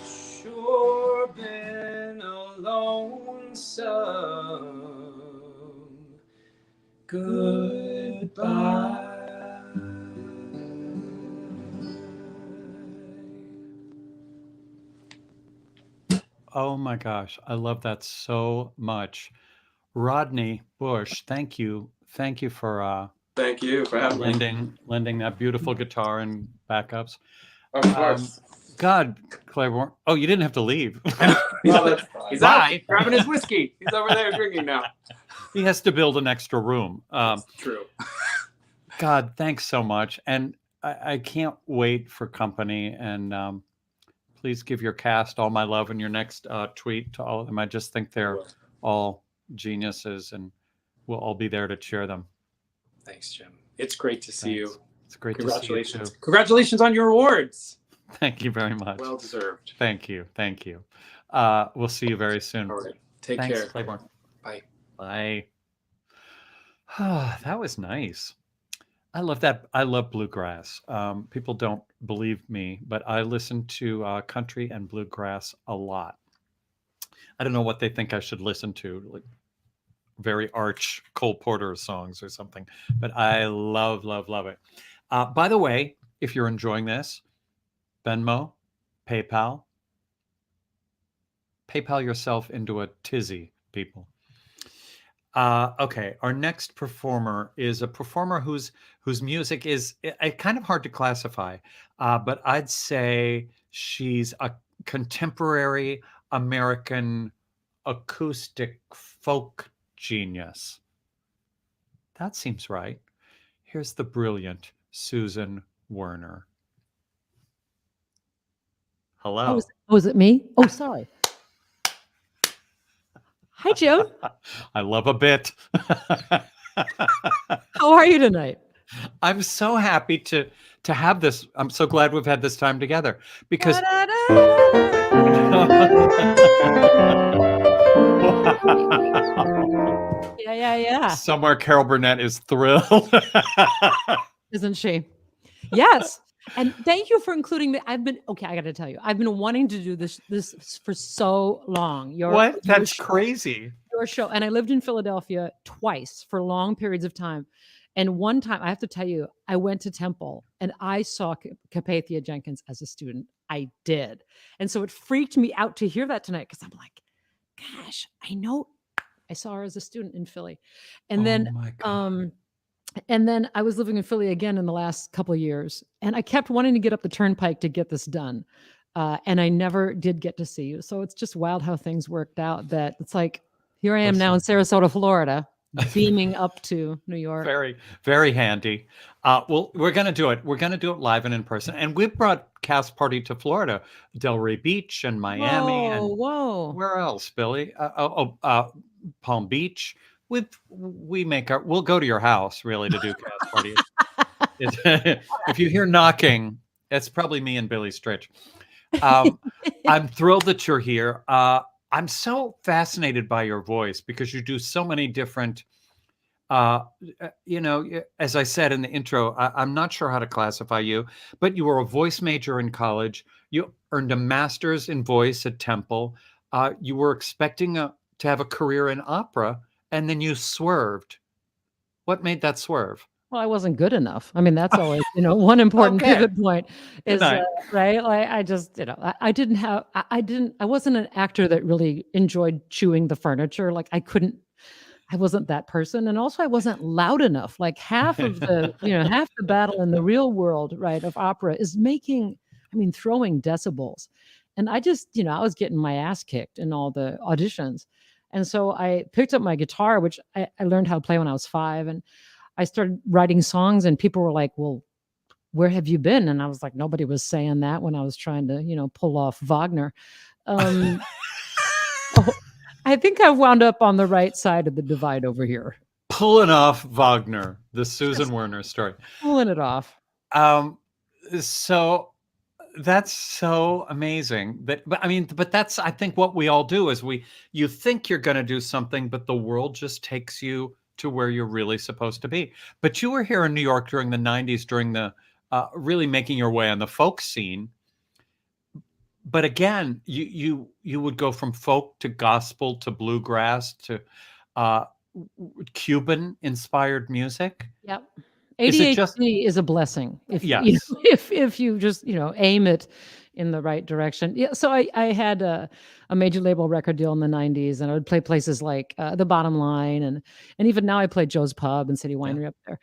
Sure been a lonesome goodbye. Oh my gosh, I love that so much. Rodney Bush, thank you. Thank you for Thank you for having me. lending that beautiful guitar and backups. Of course. God, Claybourne. Oh, you didn't have to leave. Well, that's fine. He's out Bye. grabbing his whiskey. He's over there drinking now. He has to build an extra room. True. God, thanks so much. And I can't wait for company. And please give your cast all my love in your next tweet to all of them. I just think they're all geniuses, and we'll all be there to cheer them. Thanks, Jim. It's great to see you. It's great to see you too. Congratulations. Congratulations on your awards. Thank you very much. Well deserved. Thank you. Thank you. We'll see you very soon. All right. Take Thanks, care. Claybourne. Bye. Bye. That was nice. I love that. I love bluegrass. People don't believe me, but I listen to country and bluegrass a lot. I don't know what they think I should listen to, like very arch Cole Porter songs or something, but I love, love, love it. By the way, if you're enjoying this, Venmo, PayPal yourself into a tizzy, people. Okay, our next performer is a performer whose music is kind of hard to classify, but I'd say she's a contemporary American acoustic folk genius. That seems right. Here's the brilliant Susan Werner. Hello. Was it me? Oh, sorry. Hi, Jim. I love a bit. How are you tonight? I'm so happy to have this. I'm so glad we've had this time together because Yeah. somewhere Carol Burnett is thrilled. Isn't she? Yes. And thank you for including me. I got to tell you, I've been wanting to do this for so long. What? That's crazy. Your show. And I lived in Philadelphia twice for long periods of time. And one time, I have to tell you, I went to Temple and I saw Capathia Jenkins as a student. I did. And so it freaked me out to hear that tonight because I'm like, gosh, I know I saw her as a student in Philly. And my God. and then I was living in Philly again in the last couple of years, and I kept wanting to get up the turnpike to get this done. And I never did get to see you. So it's just wild how things worked out that it's like, here I am now in Sarasota, Florida, beaming up to New York. Very, very handy. Well, we're going to do it. We're going to do it live and in person. And we've brought Cast Party to Florida, Delray Beach and Miami. Whoa. Where else, Billy? Palm Beach. We'll go to your house really to do Cast Party. If you hear knocking, it's probably me and Billy Stritch. I'm thrilled that you're here. I'm so fascinated by your voice because you do so many different, as I said in the intro, I'm not sure how to classify you, but you were a voice major in college. You earned a master's in voice at Temple. You were expecting to have a career in opera, and then you swerved. What made that swerve? Well, I wasn't good enough. I mean, that's always, one important pivot point is, right? Like, I just, I wasn't an actor that really enjoyed chewing the furniture. Like I wasn't that person. And also I wasn't loud enough. Like half of the, half the battle in the real world, right, of opera is throwing decibels. And I just, I was getting my ass kicked in all the auditions. And so I picked up my guitar, which I learned how to play when I was 5. And I started writing songs and people were like, well, where have you been? And I was like, nobody was saying that when I was trying to, pull off Wagner. I think I've wound up on the right side of the divide over here. Pulling off Wagner, the Susan Werner story. Pulling it off. So that's so amazing. But that's, I think, what we all do is you think you're going to do something, but the world just takes you to where you're really supposed to be. But you were here in New York during the 90s, during the really making your way on the folk scene. But again, you would go from folk to gospel to bluegrass to Cuban inspired music. Yep. ADHD is a blessing if you just aim it in the right direction. Yeah. So I had a major label record deal in the 90s, and I would play places like The Bottom Line, and even now I play Joe's Pub and City Winery up there.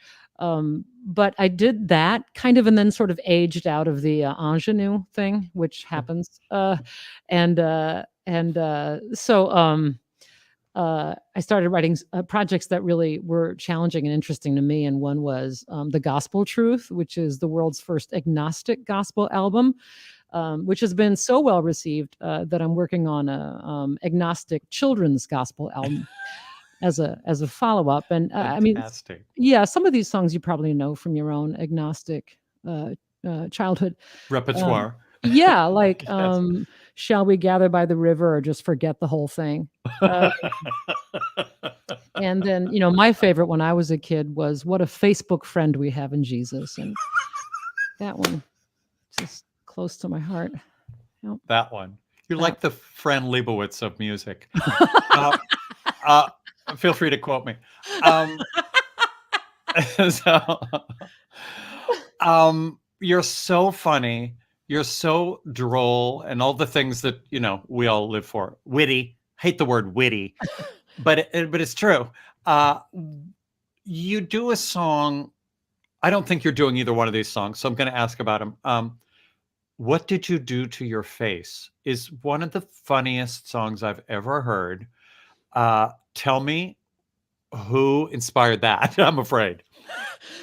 But I did that kind of, and then sort of aged out of the ingenue thing, which happens. I started writing projects that really were challenging and interesting to me. And one was The Gospel Truth, which is the world's first agnostic gospel album, which has been so well received that I'm working on a agnostic children's gospel album as a follow-up. And some of these songs you probably know from your own agnostic childhood repertoire. Like Shall We Gather by the River, or Just Forget the Whole Thing. And then, my favorite when I was a kid was What a Facebook Friend We Have in Jesus. And that one, just close to my heart. Yep. That one. You're like the Fran Lebowitz of music. Feel free to quote me. You're so funny. You're so droll, and all the things that, we all live for. Witty. Hate the word witty, but it's true. You do a song. I don't think you're doing either one of these songs, so I'm going to ask about them. What Did You Do to Your Face is one of the funniest songs I've ever heard. Tell me who inspired that. I'm afraid.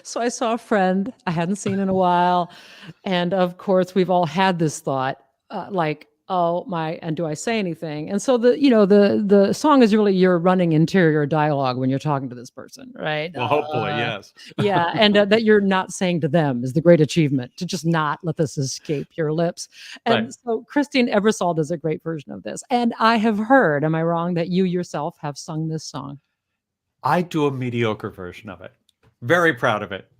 So I saw a friend I hadn't seen in a while. And of course, we've all had this thought, like, oh my, and do I say anything? And so the song is really your running interior dialogue when you're talking to this person, right? Well, hopefully, yes. Yeah, and that you're not saying to them is the great achievement, to just not let this escape your lips. And Right. so Christine Ebersol does a great version of this. And I have heard, am I wrong, that you yourself have sung this song? I do a mediocre version of it. Very proud of it.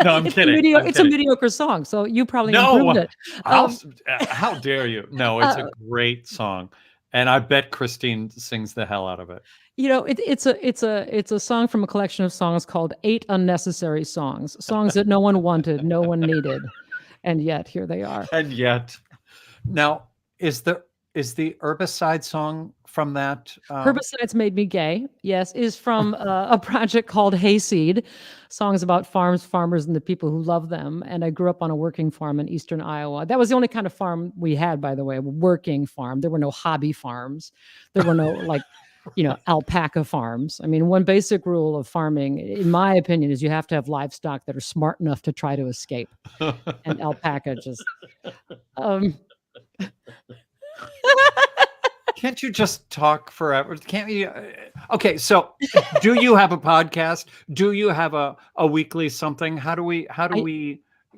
No, I'm It's kidding. It's a mediocre song, so you probably improved it. How dare you? No, it's a great song, and I bet Christine sings the hell out of it. It's a song from a collection of songs called 8 Unnecessary Songs, songs that no one wanted, no one needed, and yet here they are. And yet, now is the Herbicide song from that? Herbicides Made Me Gay, yes, is from a project called Hayseed, songs about farms, farmers, and the people who love them. And I grew up on a working farm in eastern Iowa. That was the only kind of farm we had, by the way, a working farm. There were no hobby farms. There were no alpaca farms. I mean, one basic rule of farming, in my opinion, is you have to have livestock that are smart enough to try to escape. And alpaca just... Can't you just talk forever? Can't you? Okay, so do you have a podcast? Do you have a weekly something? How do we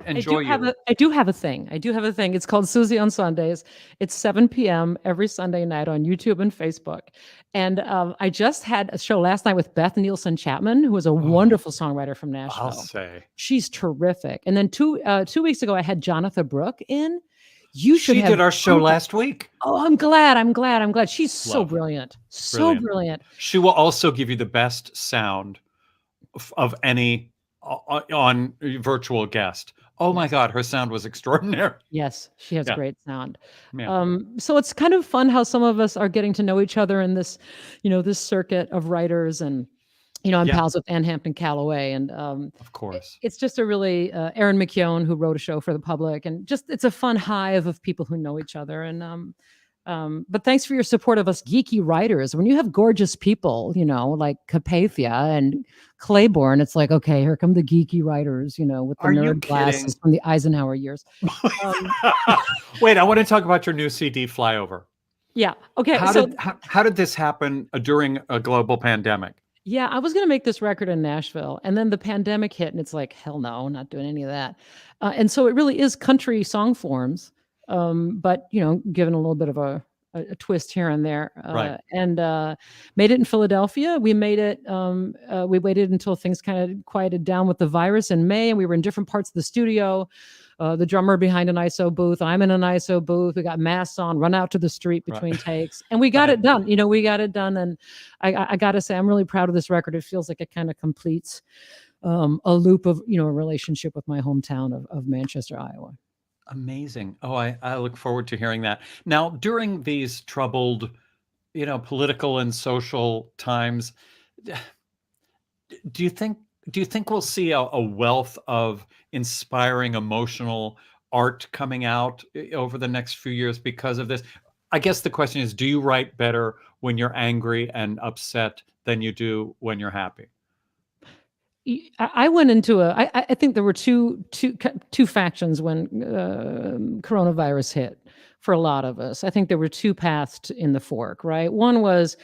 enjoy you? I do have a thing. It's called Susie on Sundays. It's 7 p.m. every Sunday night on YouTube and Facebook. And I just had a show last night with Beth Nielsen Chapman, who is a wonderful songwriter from Nashville. I'll say. She's terrific. And then two weeks ago, I had Jonathan Brooke in. She did our show last week. Oh, I'm glad. She's so brilliant. So brilliant. She will also give you the best sound of any on virtual guest. Oh my God, her sound was extraordinary. Yes, she has great sound. Yeah. So it's kind of fun how some of us are getting to know each other in this, this circuit of writers. And I'm pals with Ann Hampton Calloway, and of course, it's just a really Aaron McKeown, who wrote a show for the public, and just it's a fun hive of people who know each other. And but thanks for your support of us geeky writers. When you have gorgeous people, like Capathia and Claybourne, it's like, okay, here come the geeky writers, with the nerd glasses from the Eisenhower years. Wait, I want to talk about your new CD, Flyover. Yeah. Okay. How did this happen during a global pandemic? Yeah, I was going to make this record in Nashville, and then the pandemic hit, and it's like, hell no, I'm not doing any of that. And so it really is country song forms, but given a little bit of a twist here and there. Right. And made it in Philadelphia. We made it. We waited until things kind of quieted down with the virus in May, and we were in different parts of the studio. The drummer behind an ISO booth. I'm in an ISO booth. We got masks on, run out to the street between takes. And we got it done. We got it done. And I got to say, I'm really proud of this record. It feels like it kind of completes a loop of, a relationship with my hometown of Manchester, Iowa. Amazing. Oh, I look forward to hearing that. Now, during these troubled, political and social times, do you think we'll see a wealth of inspiring, emotional art coming out over the next few years because of this? I guess the question is, do you write better when you're angry and upset than you do when you're happy? I went into I think there were two factions when coronavirus hit for a lot of us. I think there were two paths in the fork, right? One was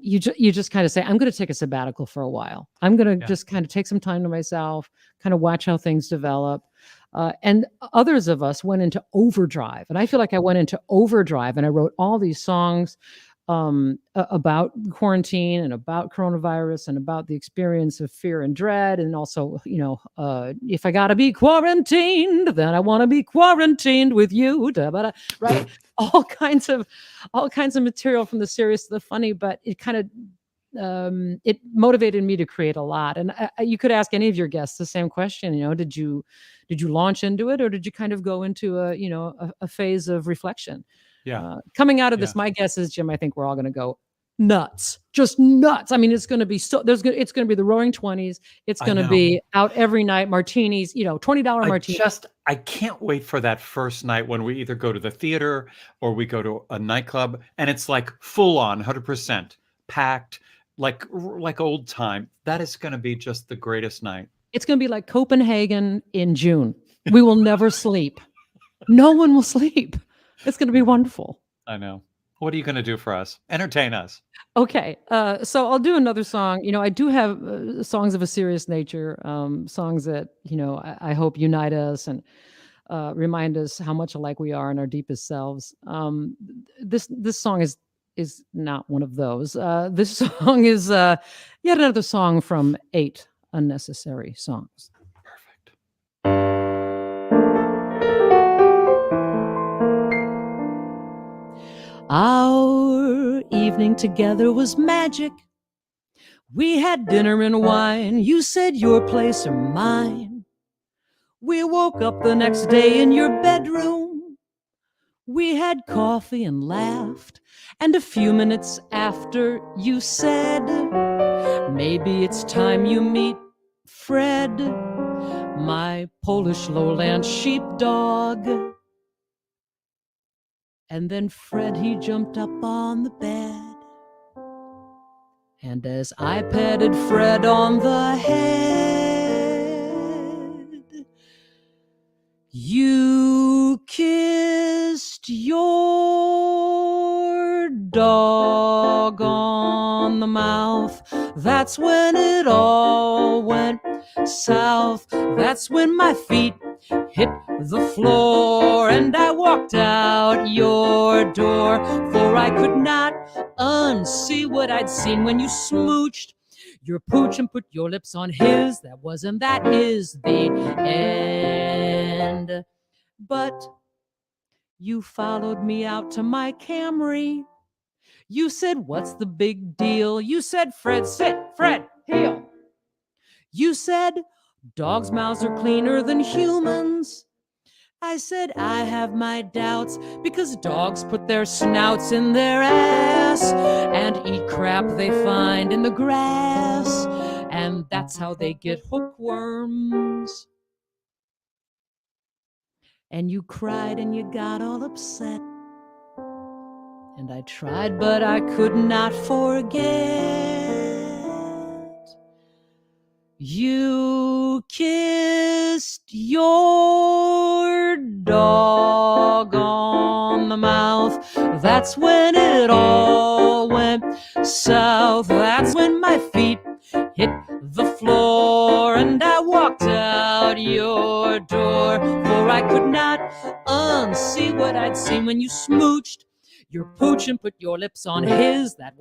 you just kind of say, I'm going to take a sabbatical for a while. I'm going to just kind of take some time to myself, kind of watch how things develop. And others of us went into overdrive. And I feel like I went into overdrive, and I wrote all these songs about quarantine and about coronavirus and about the experience of fear and dread. And also, if I got to be quarantined, then I want to be quarantined with you. Right. all kinds of material, from the serious to the funny, but it kind of, it motivated me to create a lot. And you could ask any of your guests the same question. Did you launch into it, or did you kind of go into a phase of reflection? Yeah. Coming out of this, my guess is, Jim, I think we're all going to go nuts, just nuts. I mean, it's going to be it's going to be the Roaring 20s. It's going to be out every night, martinis, $20 martinis. I can't wait for that first night when we either go to the theater or we go to a nightclub and it's like full on 100% packed, like old time. That is going to be just the greatest night. It's going to be like Copenhagen in June. We will never sleep. No one will sleep. It's going to be wonderful. I know. What are you going to do for us? Entertain us. Okay. So I'll do another song. I do have songs of a serious nature, songs that, I hope unite us and remind us how much alike we are in our deepest selves. This song is not one of those. This song is yet another song from 8 Unnecessary Songs. Perfect. Our evening together was magic. We had dinner and wine. You said your place or mine. We woke up the next day in your bedroom. We had coffee and laughed. And a few minutes after, you said, maybe it's time you meet Fred, my Polish lowland sheepdog. And then Fred, he jumped up on the bed. And as I petted Fred on the head, you kissed your dog on the mouth. That's when it all went south. That's when my feet hit the floor and I walked out your door, for I could not unsee what I'd seen when you smooched your pooch and put your lips on his. That is the end. But you followed me out to my Camry. You said, what's the big deal? You said, Fred, sit, Fred, heel. You said, dogs' mouths are cleaner than humans. I said, I have my doubts because dogs put their snouts in their ass and eat crap they find in the grass. And that's how they get hookworms. And you cried and you got all upset. And I tried, but I could not forget. You kissed your dog on the mouth. That's when it all went south. That's when my feet hit the floor and I walked out your door, for I could not unsee what I'd seen when you smooched your pooch and put your lips on his. That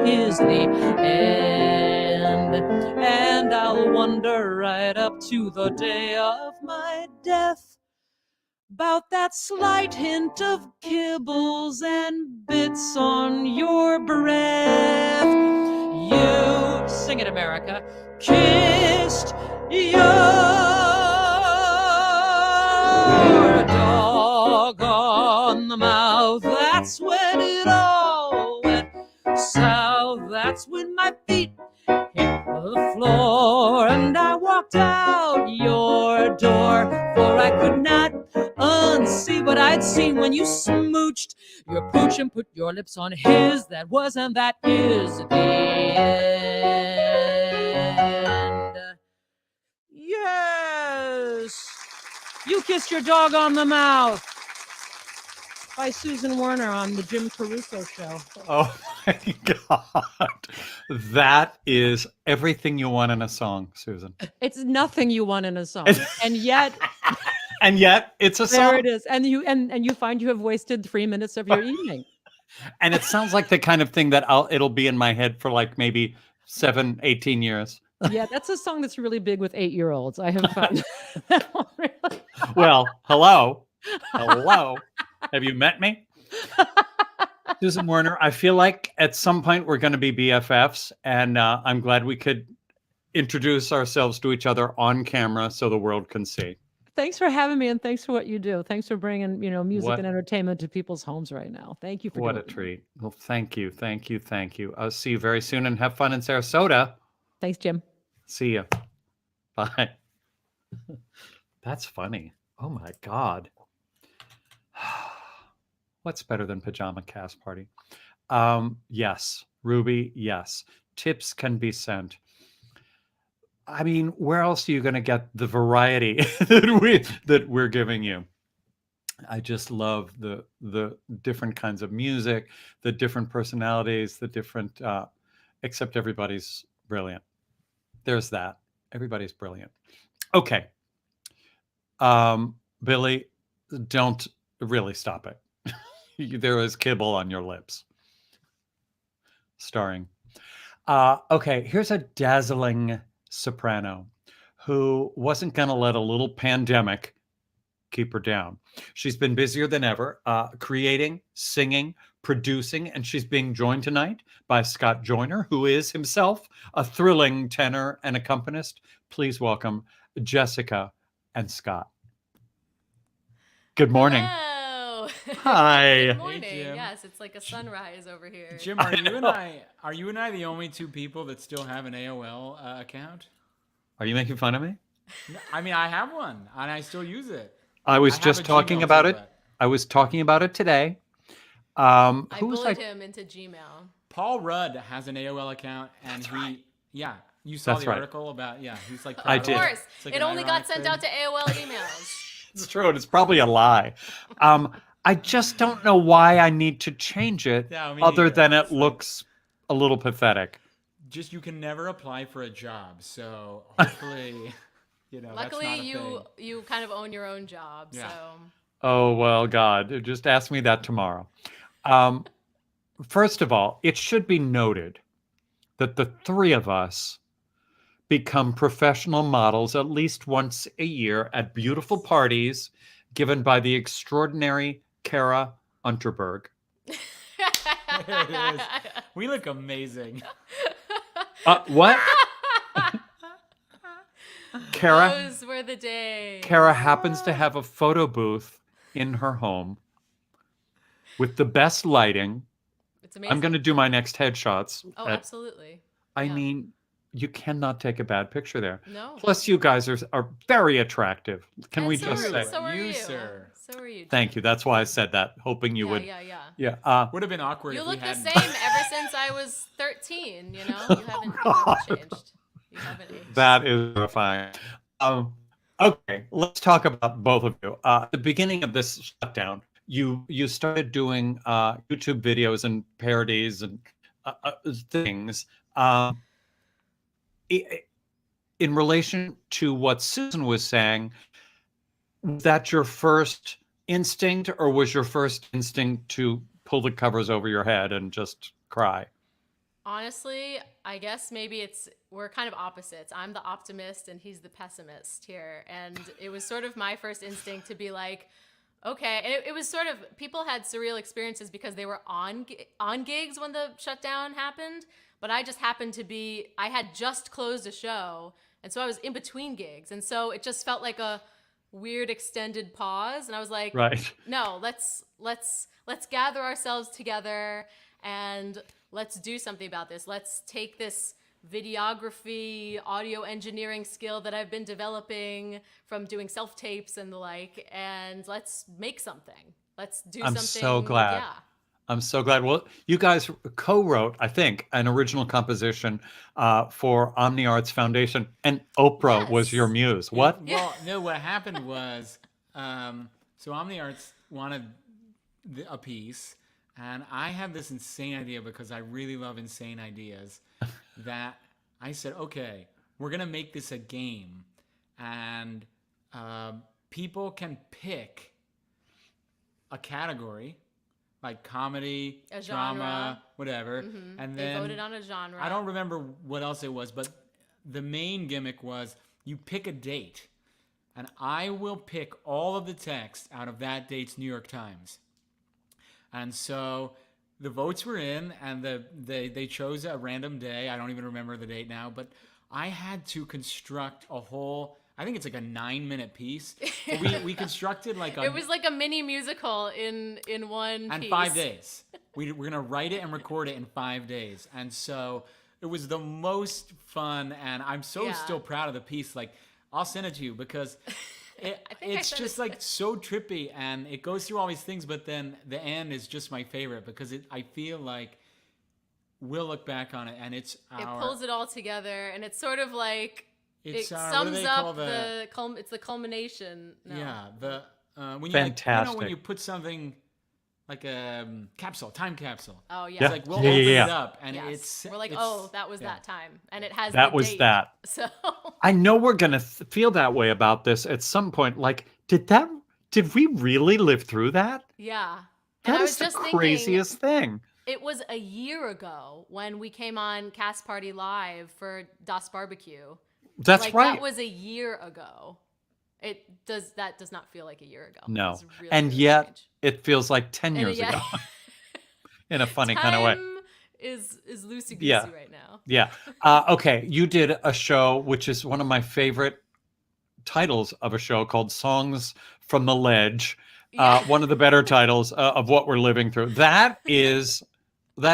is the end. And I'll wonder right up to the day of my death about that slight hint of kibbles and bits on your breath. You, sing it, America, kissed your dog on the mouth. That's when it all went south. That's when my feet hit the floor and I walked out your door, for I could not unsee what I'd seen when you smooched your pooch and put your lips on his. That is the end. Yes, you kissed your dog on the mouth by Susan Werner on the Jim Caruso show. Oh my God. That is everything you want in a song, Susan. It's nothing you want in a song. And yet it's a song. There it is. And you find you have wasted 3 minutes of your evening. And it sounds like the kind of thing that it'll be in my head for like maybe 18 years. Yeah, that's a song that's really big with 8-year-olds. I have found that one really. Well, hello. Have you met me? Susan Werner, I feel like at some point we're going to be BFFs, and I'm glad we could introduce ourselves to each other on camera so the world can see. Thanks for having me, and thanks for what you do. Thanks for bringing, music What and entertainment to people's homes right now. Thank you for what doing a that. treat. Well, thank you, thank you, thank you. I'll see you very soon and have fun in Sarasota. Thanks, Jim. See ya. Bye. That's funny. Oh my God. What's better than Pajama Cast Party? Yes. Ruby, yes. Tips can be sent. I mean, where else are you going to get the variety that we're giving you? I just love the different kinds of music, the different personalities, the different except everybody's brilliant. There's that. Everybody's brilliant. Okay. Billy, don't really stop it. There is kibble on your lips. Starring. Okay, here's a dazzling soprano who wasn't going to let a little pandemic keep her down. She's been busier than ever, creating, singing, producing, and she's being joined tonight by Scott Joyner, who is himself a thrilling tenor and accompanist. Please welcome Jessica and Scott. Good morning. Hello. Hi. Good morning. Hey, Jim. Yes, it's like a sunrise over here. Jim, are you and I the only two people that still have an AOL account? Are you making fun of me? No, I mean, I have one and I still use it. I was have just a talking Gmail about too, it. but I was talking about it today. I Who was bullied him into Gmail. Paul Rudd has an AOL account, and you saw That's the right. article about he's like I Of did. course. It's like It an only got ironic sent thing. out to AOL emails. It's true, and it's probably a lie. I just don't know why I need to change it, Yeah, me other neither. than it It's like- looks a little pathetic. Just you can never apply for a job, so hopefully, Luckily, that's not a thing. you kind of own your own job. Yeah. So Oh, well, God, just ask me that tomorrow. First of all, it should be noted that the three of us become professional models at least once a year at beautiful parties given by the extraordinary Kara Unterberg. There it is. We look amazing. What? Kara? those were the days. Kara happens to have a photo booth in her home with the best lighting. It's amazing. I'm going to do my next headshots. Oh, absolutely. I yeah. mean, you cannot take a bad picture there. No. Plus, you guys are very attractive. Can And we so just are, say? So are You, you, sir. So are you. Thank you. That's why I said that, hoping you yeah, would. Yeah. Yeah. Would have been awkward You if look we the hadn't. same ever since I was 13. You haven't changed. You haven't aged. That is horrifying. Okay, let's talk about both of you. At the beginning of this shutdown, you started doing YouTube videos and parodies and things. In relation to what Susan was saying, was that your first instinct, or was your first instinct to pull the covers over your head and just cry? Honestly, I guess maybe we're kind of opposites. I'm the optimist and he's the pessimist here. And it was sort of my first instinct to be like, okay. And it was sort of, people had surreal experiences because they were on gigs when the shutdown happened. But I just happened to be, I had just closed a show. And so I was in between gigs. And so it just felt like a weird extended pause. And I was like, Right. no, let's gather ourselves together and let's do something about this. Let's take this videography, audio engineering skill that I've been developing from doing self-tapes and the like, and let's make something. Let's do something. I'm so glad. Yeah. I'm so glad. Well, you guys co-wrote, I think, an original composition for OmniArts Foundation, and Oprah was Yes. your muse. What? Well, no, what happened was, so OmniArts wanted a piece, and I had this insane idea because I really love insane ideas that I said, okay, we're going to make this a game, and people can pick a category, like comedy, A drama, genre. whatever, Mhm. and They then voted on a genre. I don't remember what else it was, but the main gimmick was you pick a date, and I will pick all of the text out of that date's New York Times. And so the votes were in, and they chose a random day. I don't even remember the date now, but I had to construct I think it's like a 9-minute piece. We constructed like It was like a mini musical in one and piece. 5 days. We're gonna write it and record it in 5 days, and so it was the most fun. And I'm so still proud of the piece. Like I'll send it to you because it's just like so trippy, and it goes through all these things. But then the end is just my favorite because I feel like we'll look back on it, and it pulls it all together, and it's sort of like it sums up it's the culmination. No. Yeah, when Fantastic. you when you put something like a time capsule. Oh yeah. It's like we'll open it up, and we're like, that was that time, and it has that the was date. that. So I know we're gonna feel that way about this at some point. Like, did we really live through that? Yeah. That is the craziest thing. It was a year ago when we came on Cast Party Live for Das Barbecue. That's right. That was a year ago. That does not feel like a year ago. No. Really, and really yet strange. it feels like 10 years ago. In a funny kind of way. Is loosey-goosey right now. Yeah. Okay. You did a show, which is one of my favorite titles of a show, called Songs from the Ledge. One of the better titles of what we're living through. That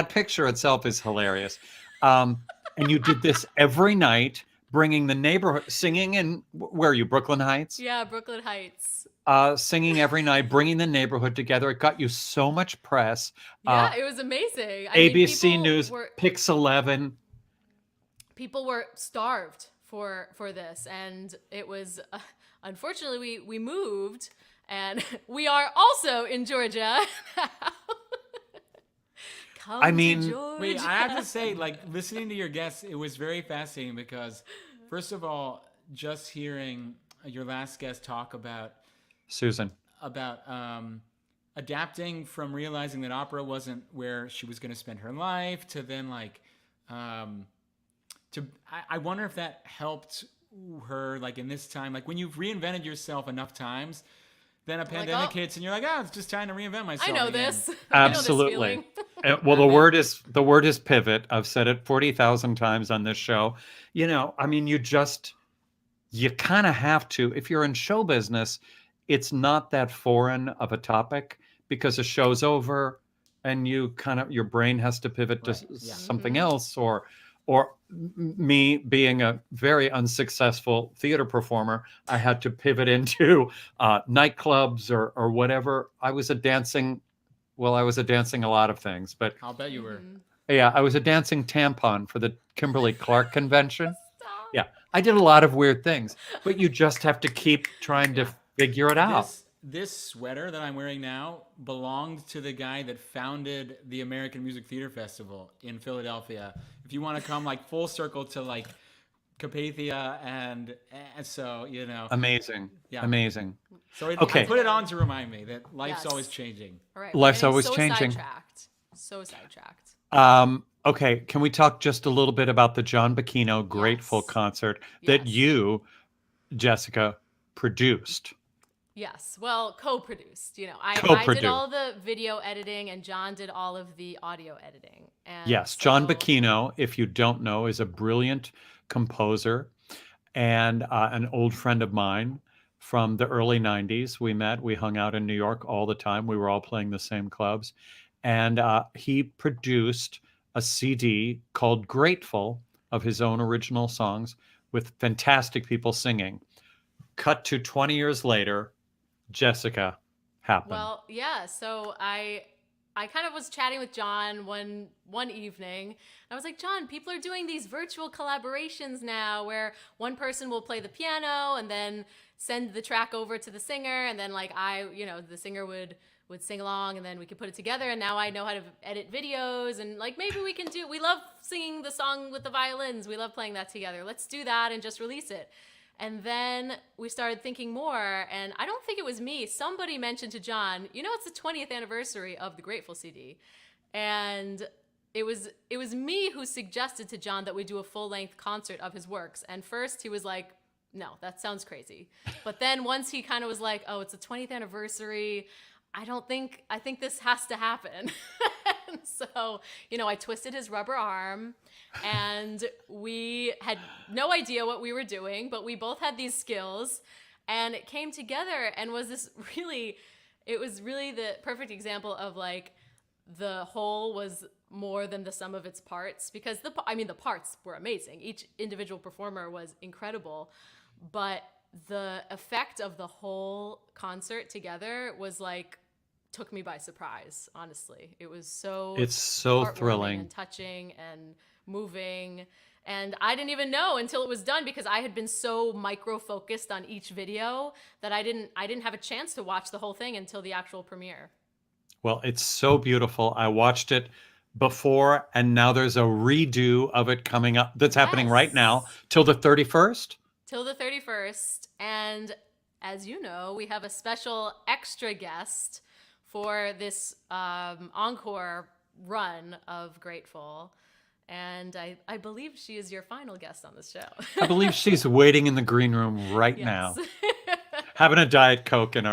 picture itself is hilarious. And you did this every night, bringing the neighborhood, singing in, where are you, Brooklyn Heights? Yeah, Brooklyn Heights. Singing every night, bringing the neighborhood together. It got you so much press. Yeah, it was amazing. ABC News, Pix 11. People were starved for this, and it was unfortunately we moved, and we are also in Georgia. Come to Georgia. Wait, I have to say, like, listening to your guests, it was very fascinating because, first of all, just hearing your last guest talk about Susan, about adapting from realizing that opera wasn't where she was going to spend her life to then like I wonder if that helped her, like, in this time, like when you've reinvented yourself enough times, then a pandemic hits and you're like, it's just time to reinvent myself. I know again. this. Absolutely. Well, the word is pivot. I've said it 40,000 times on this show. You know, I mean, you kind of have to. If you're in show business, it's not that foreign of a topic because the show's over and your brain has to pivot to something else, or me being a very unsuccessful theater performer, I had to pivot into nightclubs or whatever. I was a dancing a lot of things, but I'll bet you were. Yeah, I was a dancing tampon for the Kimberly Clark convention. Yeah, I did a lot of weird things, but you just have to keep trying to figure it out. This sweater that I'm wearing now belonged to the guy that founded the American Music Theater Festival in Philadelphia. If you want to come like full circle to like Capathia and so, you know. Amazing. Yeah. Amazing. So I put it on to remind me that life's always changing. All right, life's always changing. So sidetracked. Okay, can we talk just a little bit about the John Bacchino Grateful concert that you, Jessica, produced? Yes, well, co-produced. You know, I did all the video editing, and John did all of the audio editing. And yes, John Bacchino, if you don't know, is a brilliant composer and an old friend of mine from the early 90s. We hung out in New York all the time. We were all playing the same clubs. And he produced a CD called Grateful of his own original songs with fantastic people singing. Cut to 20 years later, Jessica happened. Well, yeah. So I kind of was chatting with John one evening. I was like, John, people are doing these virtual collaborations now where one person will play the piano and then send the track over to the singer, and then like the singer would sing along, and then we could put it together. And now I know how to edit videos, and like maybe we love singing the song with the violins. We love playing that together. Let's do that and just release it. And then we started thinking more, and I don't think it was me. Somebody mentioned to John, it's the 20th anniversary of the Grateful CD. And it was me who suggested to John that we do a full-length concert of his works. And first he was like, no, that sounds crazy. But then once he kind of was like, oh, it's the 20th anniversary, I think this has to happen. So, I twisted his rubber arm, and we had no idea what we were doing, but we both had these skills, and it came together and was it was really the perfect example of like the whole was more than the sum of its parts, because the parts were amazing. Each individual performer was incredible, but the effect of the whole concert together was like, took me by surprise, honestly. It's so heartwarming thrilling and touching and moving. And I didn't even know until it was done, because I had been so micro focused on each video that I didn't have a chance to watch the whole thing until the actual premiere. Well, it's so beautiful. I watched it before, and now there's a redo of it coming up that's happening right now till the 31st. Till the 31st. And as you know, we have a special extra guest for this encore run of Grateful. And I believe she is your final guest on this show. I believe she's waiting in the green room right now, having a Diet Coke in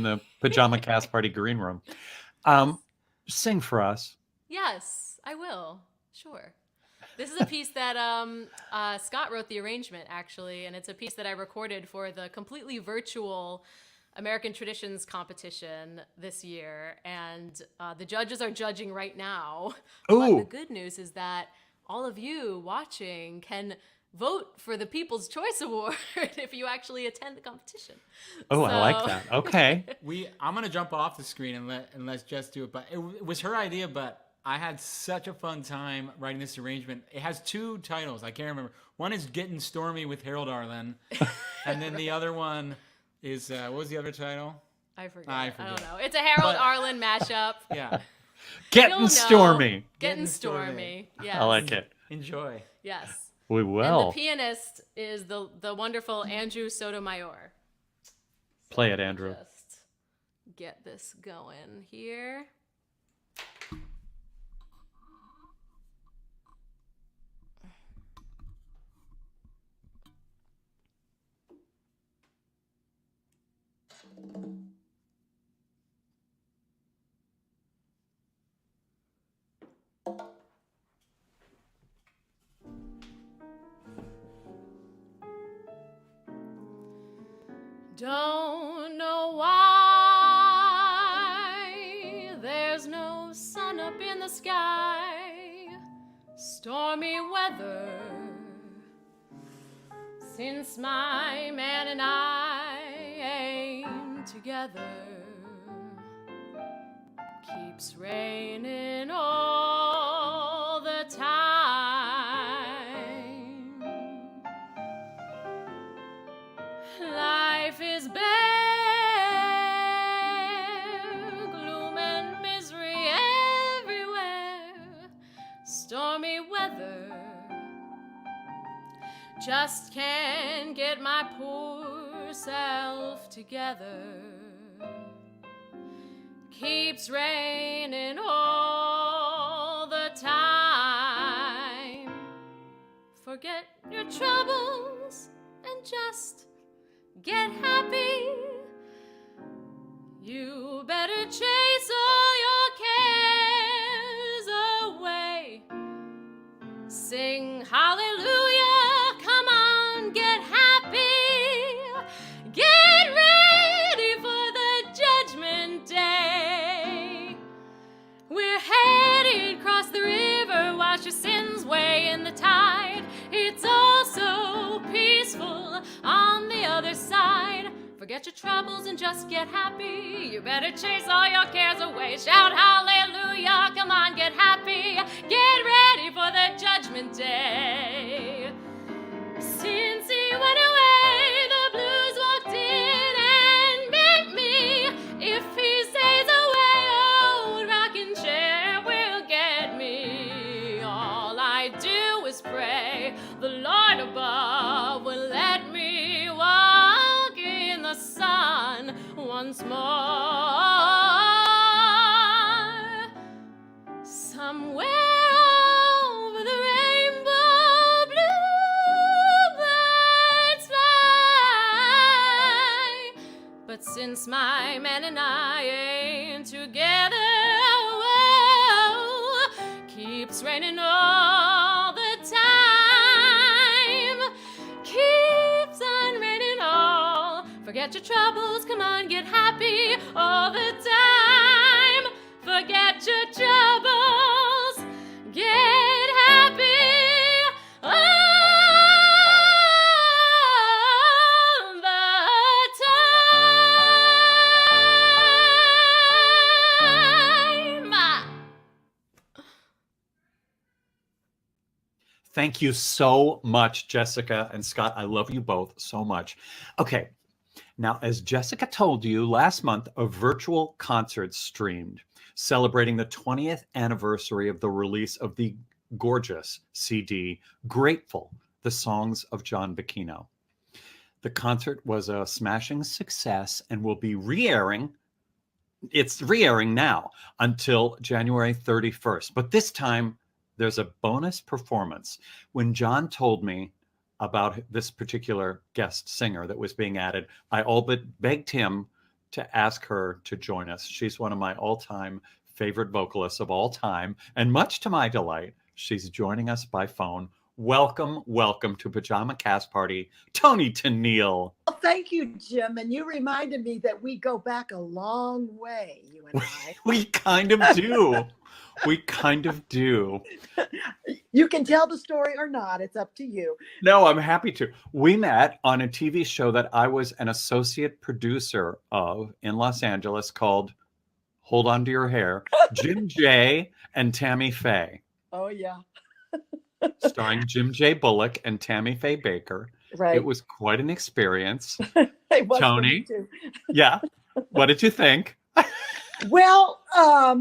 the Pajama Cast Party green room. Sing for us. Yes, I will. Sure. This is a piece that Scott wrote the arrangement, actually, and it's a piece that I recorded for the completely virtual American Traditions competition this year, and the judges are judging right now. Ooh. But the good news is that all of you watching can vote for the People's Choice Award if you actually attend the competition. Oh, I like that. Okay. I'm gonna jump off the screen and let's just do it. But it was her idea, but I had such a fun time writing this arrangement. It has two titles. I can't remember. One is Getting Stormy with Harold Arlen, and then the other one is what was the other title? I forget. I don't know. It's a Harold Arlen mashup. Yeah. Getting Stormy. Getting Stormy. Yes. I like it. Enjoy. Yes. We will. And the pianist is the wonderful Andrew Sotomayor. Play it, Andrew. Just get this going here. Don't know why there's no sun up in the sky, stormy weather, since my man and I ain't together. Keeps raining all the time. Life is bare, gloom and misery everywhere, stormy weather. Just can't get my poor self together. Keeps raining all the time. Forget your troubles and just get happy. You better chase all your cares away. Sing hallelujah, come on, get happy. Get ready for the judgment day. We're headed across the river, wash your sins way in the tide. It's all so peaceful on the other side. Forget your troubles and just get happy. You better chase all your cares away. Shout hallelujah, come on, get happy. Get ready for the judgment day. Since he went away, the blues walked in and met me. If he stays away, old rocking chair will get me. All I do is pray the Lord above will let me walk in the sun once more. Somewhere over the rainbow, bluebirds fly. But since my man and I ain't together, whoa, It's raining all the time. Keeps on raining all. Forget your troubles, come on, get happy all the time. Forget your troubles, get happy all the time. Thank you so much, Jessica and Scott. I love you both so much. Okay, now, as Jessica told you, last month, a virtual concert streamed celebrating the 20th anniversary of the release of the gorgeous CD, Grateful, the Songs of John Bacchino. The concert was a smashing success and will be re-airing. It's re-airing now until January 31st. But this time, there's a bonus performance. When John told me about this particular guest singer that was being added, I all but begged him to ask her to join us. She's one of my all-time favorite vocalists of all time. And much to my delight, she's joining us by phone. Welcome, welcome to Pajama Cast Party, Toni Tennille. Well, thank you, Jim. And you reminded me that we go back a long way, you and I. We kind of do. We kind of do. You can tell the story or not. It's up to you. No, I'm happy to. We met on a TV show that I was an associate producer of in Los Angeles called Hold On to Your Hair, Jim J. and Tammy Faye. Oh, yeah. Starring Jim J. Bullock and Tammy Faye Baker. Right. It was quite an experience. It was for me Toni, too. yeah. What did you think? Well, I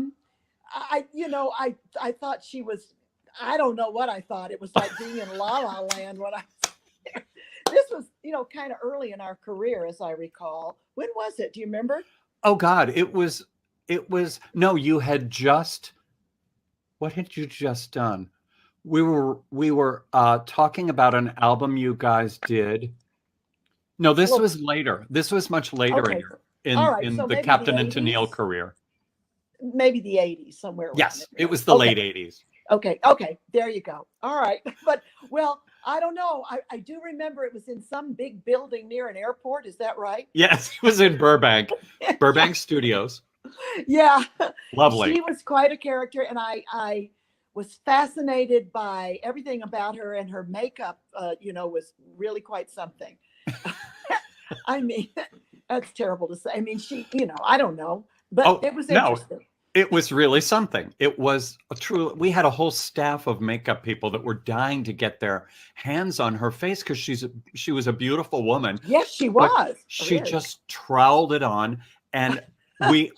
thought she was, I don't know what I thought. It was like being in La La Land when I was there. This was, kind of early in our career, as I recall. When was it? Do you remember? Oh God, it was, no, you had just, what had you just done? We were talking about an album you guys did. No, this was later. This was much later Okay. in So the maybe Captain the and Tennille 80s? career. Maybe the 80s, somewhere around Yes, there. it was the Okay. late 80s. Okay, there you go. All right. But, well, I don't know. I do remember it was in some big building near an airport. Is that right? Yes, it was in Burbank Studios. Yeah. Lovely. She was quite a character, and I was fascinated by everything about her, and her makeup, was really quite something. I mean, that's terrible to say. I mean, she, I don't know, but it was interesting. It was really something. It was we had a whole staff of makeup people that were dying to get their hands on her face because she was a beautiful woman. Yes, she was. She just troweled it on, and we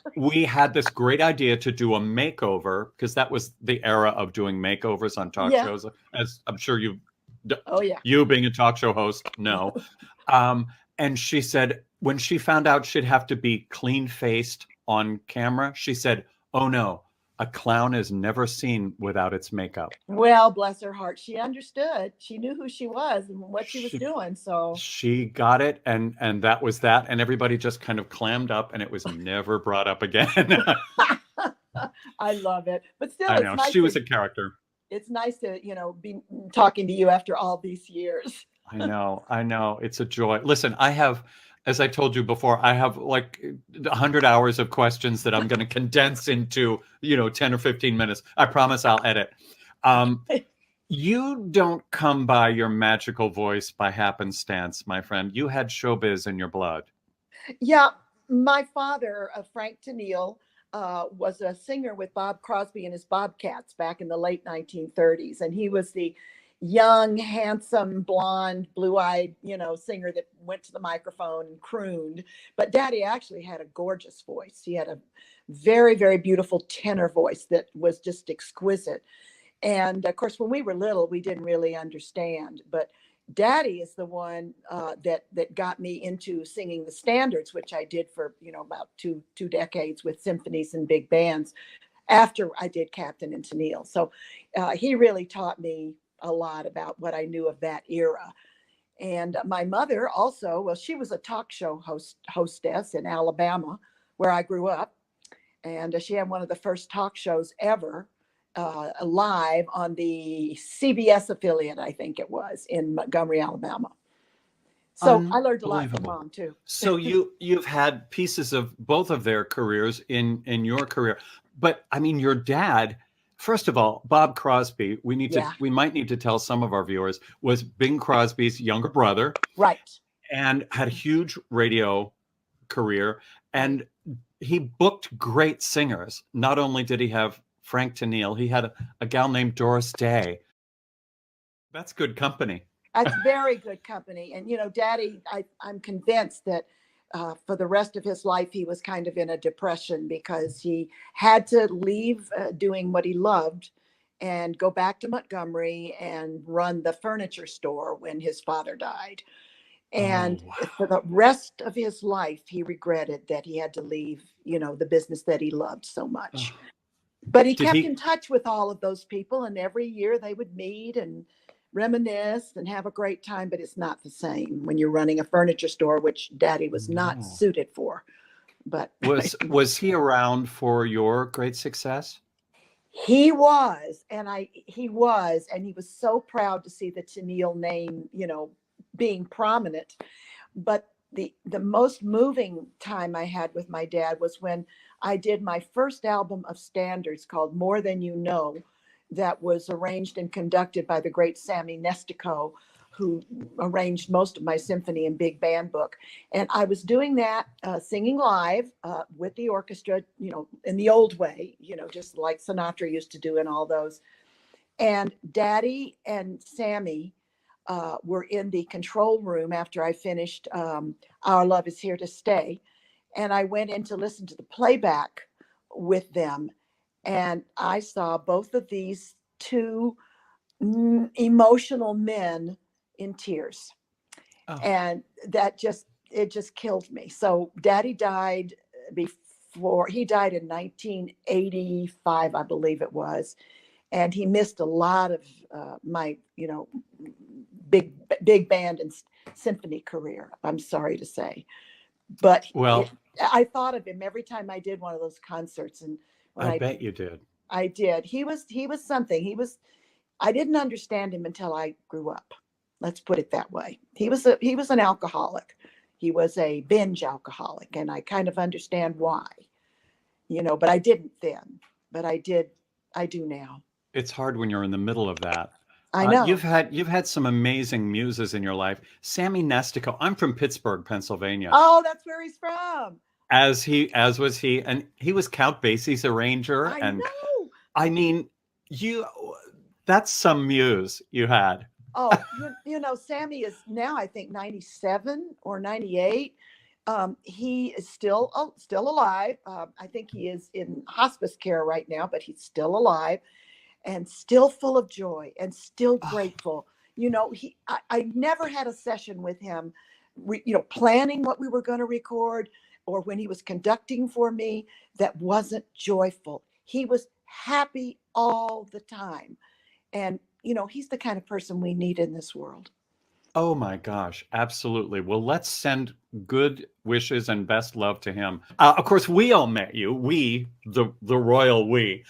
had this great idea to do a makeover because that was the era of doing makeovers on talk shows, as I'm sure you being a talk show host know. And she said when she found out she'd have to be clean faced on camera, she said, "Oh no, a clown is never seen without its makeup." Well, bless her heart. She understood. She knew who she was and what she was doing. So she got it, and that was that. And everybody just kind of clammed up, and it was never brought up again. I love it. But still, I know she was a character. It's nice to, be talking to you after all these years. I know. It's a joy. Listen, I have, as I told you before, I have like 100 hours of questions that I'm going to condense into, 10 or 15 minutes. I promise I'll edit. You don't come by your magical voice by happenstance, my friend. You had showbiz in your blood. Yeah. My father, Frank Tennille, was a singer with Bob Crosby and his Bobcats back in the late 1930s. And he was the young, handsome, blonde, blue-eyed, singer that went to the microphone and crooned. But Daddy actually had a gorgeous voice. He had a very, very beautiful tenor voice that was just exquisite. And of course, when we were little, we didn't really understand. But Daddy is the one that got me into singing the standards, which I did for about two decades with symphonies and big bands after I did Captain and Tennille. So he really taught me a lot about what I knew of that era. And my mother also, well, she was a talk show hostess in Alabama, where I grew up. And she had one of the first talk shows ever. live on the CBS affiliate, I think it was, in Montgomery, Alabama. So I learned a lot from Mom too. So you've had pieces of both of their careers in your career, but I mean, your dad. First of all, Bob Crosby. We might need to tell some of our viewers, was Bing Crosby's younger brother, right? And had a huge radio career, and he booked great singers. Not only did he have Frank Tennille, he had a gal named Doris Day. That's good company. That's very good company. And, Daddy, I'm convinced that for the rest of his life, he was kind of in a depression because he had to leave doing what he loved and go back to Montgomery and run the furniture store when his father died. And for the rest of his life, he regretted that he had to leave, the business that he loved so much. But he kept in touch with all of those people, and every year they would meet and reminisce and have a great time. But it's not the same when you're running a furniture store, which Daddy was not suited for. But was he around for your great success? He was, and he was so proud to see the Tennille name, being prominent. But the most moving time I had with my dad was when I did my first album of standards called More Than You Know, that was arranged and conducted by the great Sammy Nestico, who arranged most of my symphony and big band book. And I was doing that, singing live with the orchestra, in the old way, just like Sinatra used to do in all those. And Daddy and Sammy were in the control room after I finished Our Love Is Here to Stay. And I went in to listen to the playback with them. And I saw both of these two emotional men in tears. And it just killed me. So Daddy died he died in 1985, I believe it was. And he missed a lot of my, big band and symphony career, I'm sorry to say. But I thought of him every time I did one of those concerts. And I bet you did. I did. He was something. I didn't understand him until I grew up. Let's put it that way. He was an alcoholic. He was a binge alcoholic, and I kind of understand why. But I didn't then. But I do now. It's hard when you're in the middle of that. I know. You've had some amazing muses in your life. Sammy Nestico. I'm from Pittsburgh, Pennsylvania. Oh, that's where he's from. As was he, and he was Count Basie's arranger. I know. I mean, that's some muse you had. Oh, Sammy is now, I think, 97 or 98. He is still alive. I think he is in hospice care right now, but he's still alive and still full of joy and still grateful. I never had a session with him, planning what we were going to record or when he was conducting for me that wasn't joyful. He was happy all the time. And, he's the kind of person we need in this world. Oh my gosh, absolutely. Well, let's send good wishes and best love to him. Of course, we all met you, the royal we,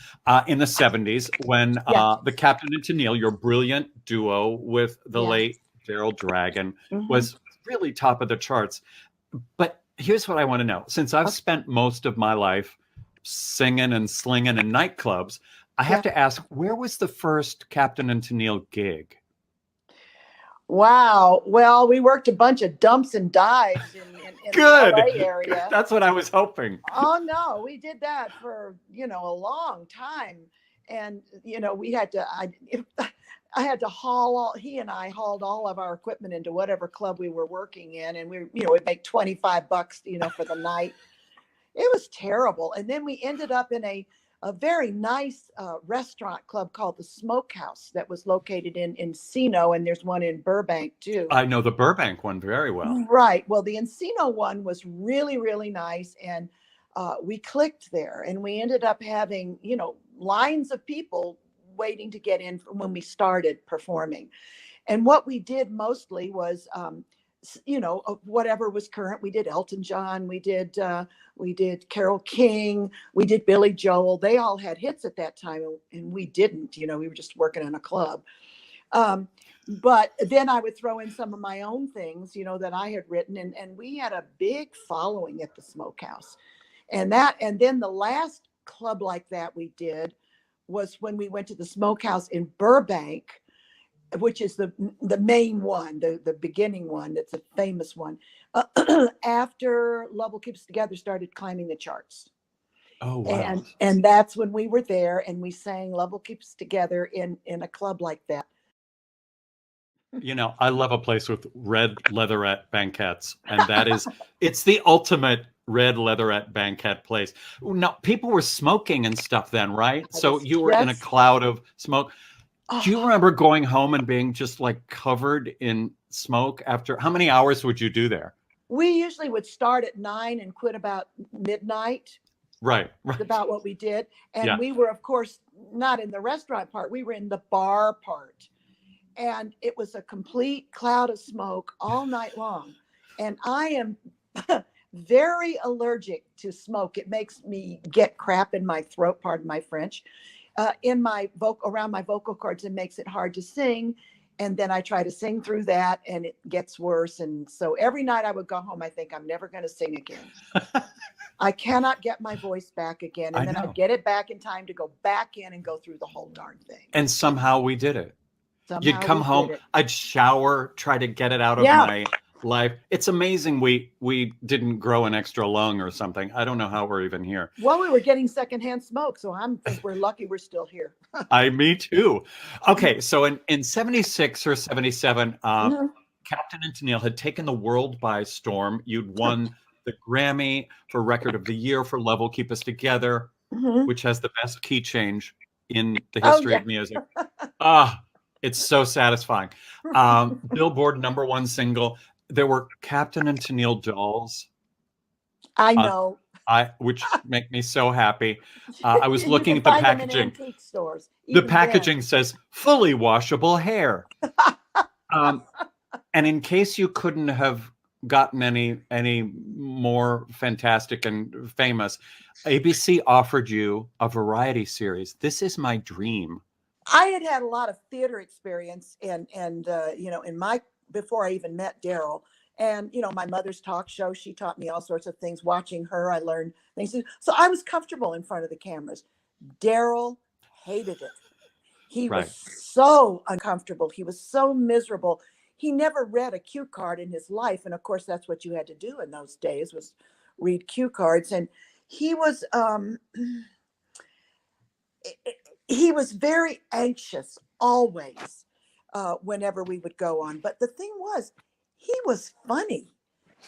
in the 70s when the Captain and Tennille, your brilliant duo with the late Daryl Dragon, was really top of the charts. But here's what I want to know. Since I've spent most of my life singing and slinging in nightclubs, I have to ask, where was the first Captain and Tennille gig? Wow. Well, we worked a bunch of dumps and dives in the LA area. That's what I was hoping. Oh, no, we did that for, a long time. And, we had to, I had to he and I hauled all of our equipment into whatever club we were working in. And we'd make $25, for the night. It was terrible. And then we ended up in a very nice restaurant club called the Smokehouse that was located in Encino, and there's one in Burbank too. I know the Burbank one very well. Right. Well, the Encino one was really, really nice, and we clicked there, and we ended up having, lines of people waiting to get in when we started performing. And what we did mostly was of whatever was current. We did Elton John, we did Carole King, we did Billy Joel. They all had hits at that time, and we didn't. We were just working in a club. But then I would throw in some of my own things, that I had written, and we had a big following at the Smokehouse. And then the last club like that we did was when we went to the Smokehouse in Burbank, which is the main one, the beginning one. That's a famous one. After Love Will Keep Us Together started climbing the charts. Oh, wow. And that's when we were there, and we sang Love Will Keep Us Together in a club like that. I love a place with red leatherette banquettes, and it's the ultimate red leatherette banquet place. Now, people were smoking and stuff then, right? So you were in a cloud of smoke. Do you remember going home and being just like covered in smoke after? How many hours would you do there? We usually would start at 9 and quit about midnight. Right. That's about what we did. And we were, of course, not in the restaurant part. We were in the bar part. And it was a complete cloud of smoke all night long. And I am very allergic to smoke. It makes me get crap in my throat, pardon my French. Around my vocal cords, and makes it hard to sing. And then I try to sing through that, and it gets worse. And so every night I would go home, I think I'm never going to sing again. I cannot get my voice back again. And then I'd get it back in time to go back in and go through the whole darn thing. And somehow we did it. You'd come home, I'd shower, try to get it out of my life. It's amazing we didn't grow an extra lung or something. I don't know how we're even here. Well, we were getting secondhand smoke, so I think we're lucky we're still here. Me too. Okay, so in 76 or 77, Captain and Tennille had taken the world by storm. You'd won the Grammy for Record of the Year for Love Will Keep Us Together, which has the best key change in the history of music. It's so satisfying. Billboard #1 single. There were Captain and Tennille dolls. I know. Which make me so happy. I was looking at the packaging. Stores, the packaging says fully washable hair. And in case you couldn't have gotten any more fantastic and famous, ABC offered you a variety series. This is my dream. I had a lot of theater experience and before I even met Daryl, and my mother's talk show, she taught me all sorts of things. Watching her, I learned things. So I was comfortable in front of the cameras. Daryl hated it. He was so uncomfortable. He was so miserable. He never read a cue card in his life, and of course that's what you had to do in those days, was read cue cards. And he was he was very anxious always whenever we would go on. But the thing was, he was funny.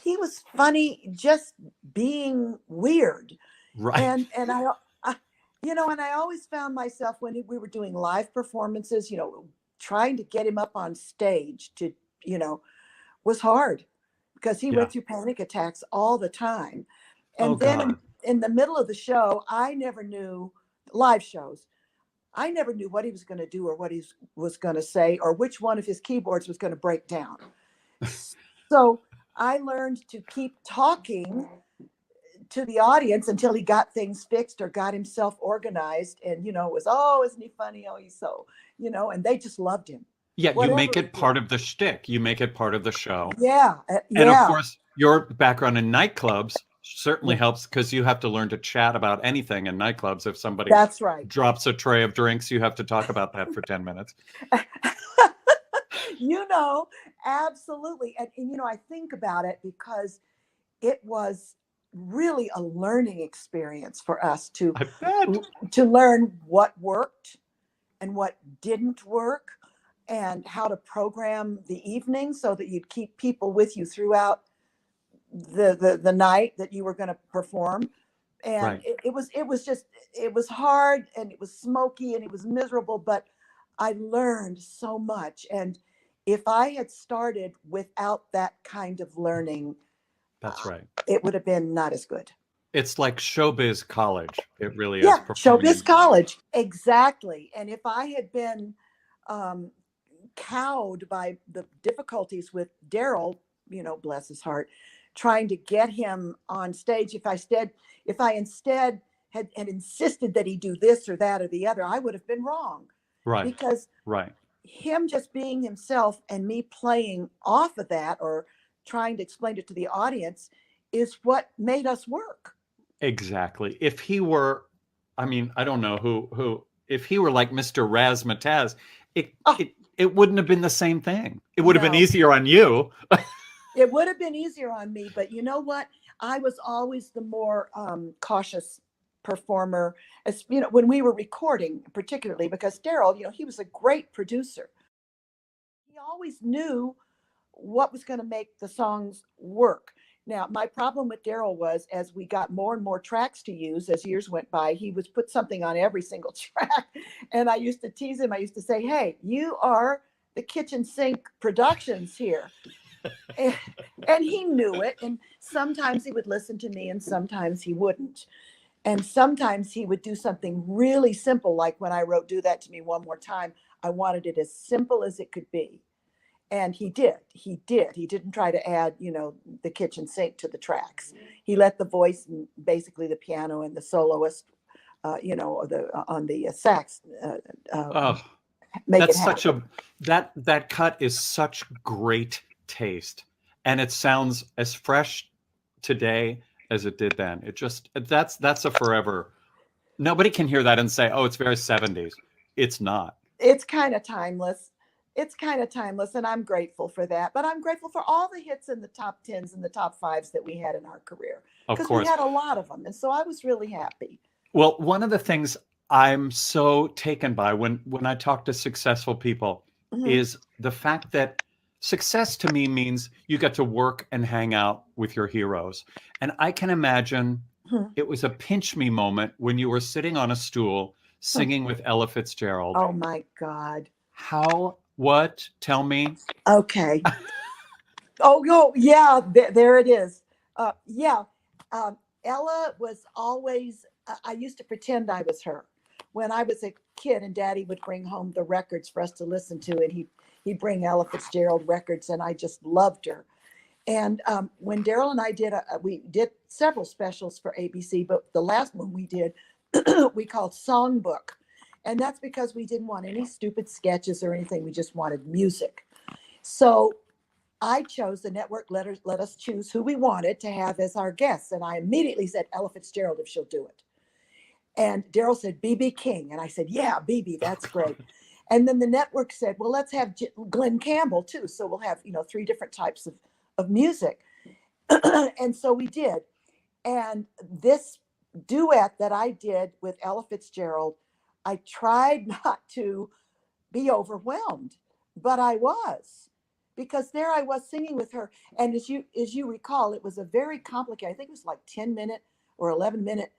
He was funny just being weird. Right. And I always found myself when we were doing live performances, trying to get him up on stage to, was hard because he went through panic attacks all the time. And then in the middle of the show, I never knew, live shows, I never knew what he was going to do or what he was going to say or which one of his keyboards was going to break down. So I learned to keep talking to the audience until he got things fixed or got himself organized. And, it was, isn't he funny? Oh, he's so, and they just loved him. Yeah, you make it part of the shtick. You make it part of the show. Yeah. And of course, your background in nightclubs certainly helps because you have to learn to chat about anything in nightclubs. If somebody drops a tray of drinks, you have to talk about that for 10 minutes. Absolutely. And I think about it because it was really a learning experience for us to learn what worked and what didn't work and how to program the evening so that you'd keep people with you throughout the night that you were going to perform. And it was hard and it was smoky and it was miserable, but I learned so much. And if I had started without that kind of learning, that's right, it would have been not as good. It's like showbiz college. It really is. Showbiz college. Exactly. And if I had been cowed by the difficulties with Daryl, bless his heart, trying to get him on stage. If I instead had insisted that he do this or that or the other, I would have been wrong. Right. Because right. him just being himself and me playing off of that or trying to explain it to the audience is what made us work. Exactly. If he were, I mean, I don't know who, if he were like Mr. Razzmatazz, it wouldn't have been the same thing. It would have been easier on you. It would have been easier on me, but you know what? I was always the more cautious performer, as when we were recording, particularly because Daryl, he was a great producer. He always knew what was going to make the songs work. Now, my problem with Daryl was, as we got more and more tracks to use, as years went by, he would put something on every single track. And I used to tease him. I used to say, hey, you are the kitchen sink productions here. And he knew it. And sometimes he would listen to me and sometimes he wouldn't. And sometimes he would do something really simple, like when I wrote Do That to Me One More Time. I wanted it as simple as it could be. And he did. He didn't try to add, the kitchen sink to the tracks. He let the voice, and basically the piano and the soloist, on the sax. Make That's it happen. that cut is such great taste, and it sounds as fresh today as it did then. That's a forever. Nobody can hear that and say, oh, it's very 70s. It's not. It's kind of timeless. And I'm grateful for that. But I'm grateful for all the hits in the top 10s and the top 5s that we had in our career. Of course. We had a lot of them. And so I was really happy. Well, one of the things I'm so taken by when I talk to successful people is the fact that success to me means you get to work and hang out with your heroes. And I can imagine it was a pinch me moment when you were sitting on a stool singing with Ella Fitzgerald. Oh, my God. How? What? Tell me. Okay. Oh, yeah, there it is. Ella was always, I used to pretend I was her. When I was a kid and Daddy would bring home the records for us to listen to, and he'd bring Ella Fitzgerald records, and I just loved her. And when Daryl and I we did several specials for ABC, but the last one we did, we called Songbook. And that's because we didn't want any stupid sketches or anything. We just wanted music. So I chose, the network let us choose who we wanted to have as our guests. And I immediately said Ella Fitzgerald, if she'll do it. And Daryl said, B.B. King. And I said, yeah, B.B., that's great. And then the network said, well, let's have Glenn Campbell too. So we'll have, 3 different types of music. And so we did. And this duet that I did with Ella Fitzgerald, I tried not to be overwhelmed, but I was, because there I was singing with her. And as you recall, it was a very complicated, I think it was like 10-minute or 11-minute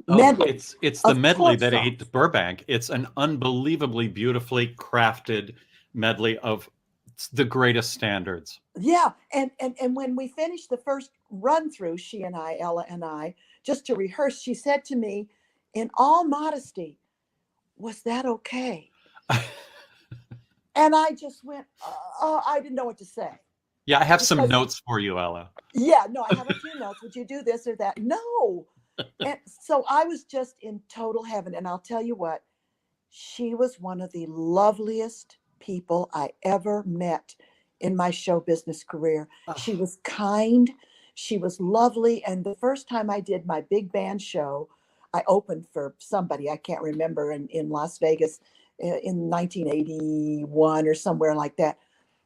medley. It's the medley that ate Burbank. It's an unbelievably beautifully crafted medley of the greatest standards. Yeah. And when we finished the first run through, she and I, Ella and I, just to rehearse, she said to me, in all modesty, was that okay? And I just went, I didn't know what to say. Yeah, I have some notes for you, Ella. Yeah, no, I have a few notes. Would you do this or that? No. And so I was just in total heaven. And I'll tell you what, she was one of the loveliest people I ever met in my show business career. She was kind. She was lovely. And the first time I did my big band show, I opened for somebody, I can't remember, in Las Vegas in 1981 or somewhere like that.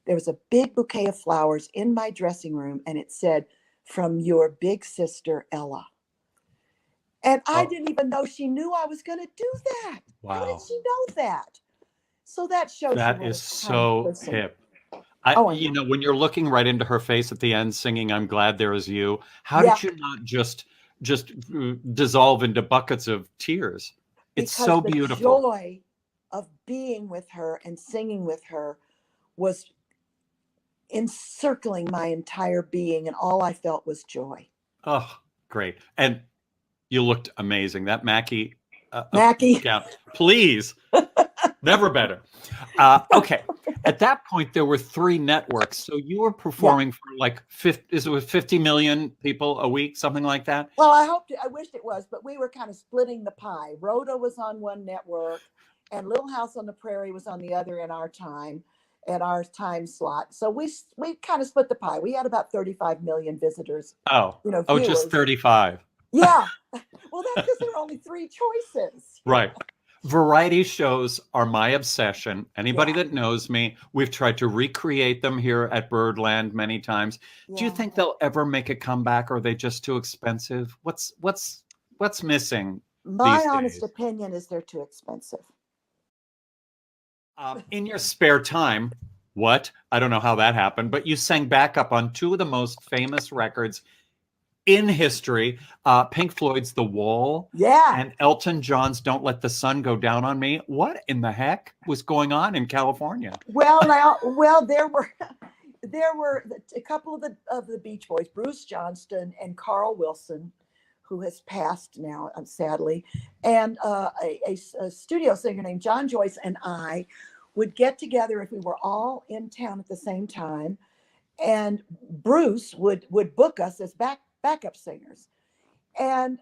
There was a big bouquet of flowers in my dressing room, and it said, from your big sister, Ella. And I didn't even know she knew I was going to do that. Wow. How did she know that? So that shows that is so hip. When you're looking right into her face at the end singing I'm Glad There Is You, how did you not just dissolve into buckets of tears? It's because so the beautiful. Joy of being with her and singing with her was encircling my entire being, and all I felt was joy. Oh, great. And you looked amazing. That Mackie. Mackie. Yeah, please. Never better. Okay. At that point, there were 3 networks. So you were performing for like 50 million people a week, something like that? Well, I wished it was, but we were kind of splitting the pie. Rhoda was on one network and Little House on the Prairie was on the other in our time slot. So we kind of split the pie. We had about 35 million visitors. Oh, viewers. Just 35. Yeah. Well, that's because there are only 3 choices. Right. Variety shows are my obsession. Anybody that knows me, we've tried to recreate them here at Birdland many times. Do you think they'll ever make a comeback, or are they just too expensive? What's missing? My honest opinion is they're too expensive. In your spare time, I don't know how that happened, but you sang backup on 2 of the most famous records in history, Pink Floyd's The Wall and Elton John's Don't Let the Sun Go Down on Me. What in the heck was going on in California? Well, there were a couple of the Beach Boys, Bruce Johnston and Carl Wilson, who has passed now, sadly, and a studio singer named John Joyce and I would get together if we were all in town at the same time, and Bruce would book us as backup singers. And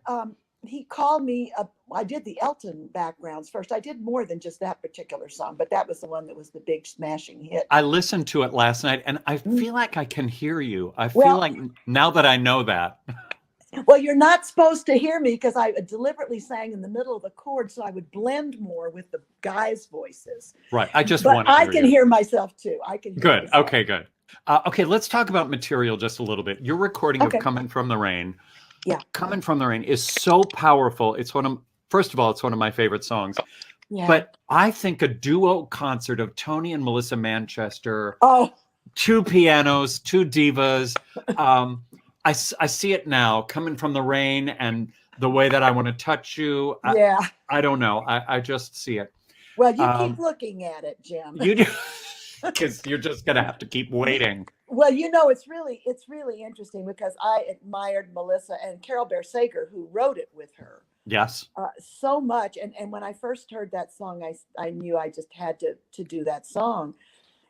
he called me up. I did the Elton backgrounds first. I did more than just that particular song, but that was the one that was the big smashing hit. I listened to it last night and I feel like I can hear you. I feel like now that I know that. Well, you're not supposed to hear me because I deliberately sang in the middle of the chord so I would blend more with the guys' voices. Right. I just but want to I can hear myself too. I can hear Good. myself. Okay, good. Okay, let's talk about material just a little bit. Your recording of Coming From the Rain. Yeah. Coming From the Rain is so powerful. First of all, it's one of my favorite songs. Yeah. But I think a duo concert of Toni and Melissa Manchester, 2 pianos, 2 divas. I see it now, Coming From the Rain and The Way That I Want to Touch You. I don't know. I just see it. Well, you keep looking at it, Jim. You do. Because you're just going to have to keep waiting. Well, it's really interesting because I admired Melissa and Carol Bear Sager, who wrote it with her. Yes. So much. And when I first heard that song, I knew I just had to do that song.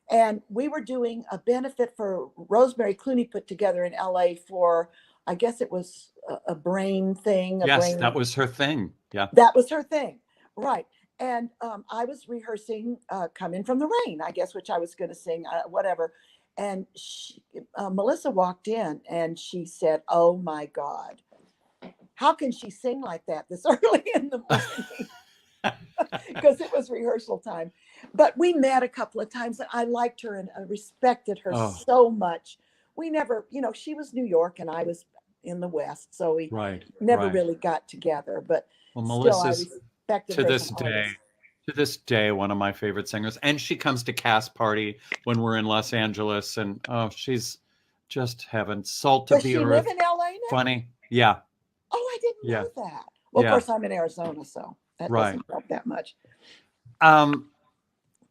And we were doing a benefit for Rosemary Clooney put together in LA for, I guess it was a brain thing. That was her thing. Yeah. That was her thing. Right. And I was rehearsing Coming From the Rain, I guess, which I was going to sing, whatever. And Melissa walked in and she said, "Oh, my God, how can she sing like that this early in the morning?" Because it was rehearsal time. But we met a couple of times and I liked her and I respected her so much. We never, she was New York and I was in the West. So we never really got together. But Melissa's to this day, one of my favorite singers. And she comes to Cast Party when we're in Los Angeles. And she's just heaven. Salt of the earth. Does she live in LA now? Funny. Yeah. Oh, I didn't know that. Well, of course, I'm in Arizona, so that doesn't help that much.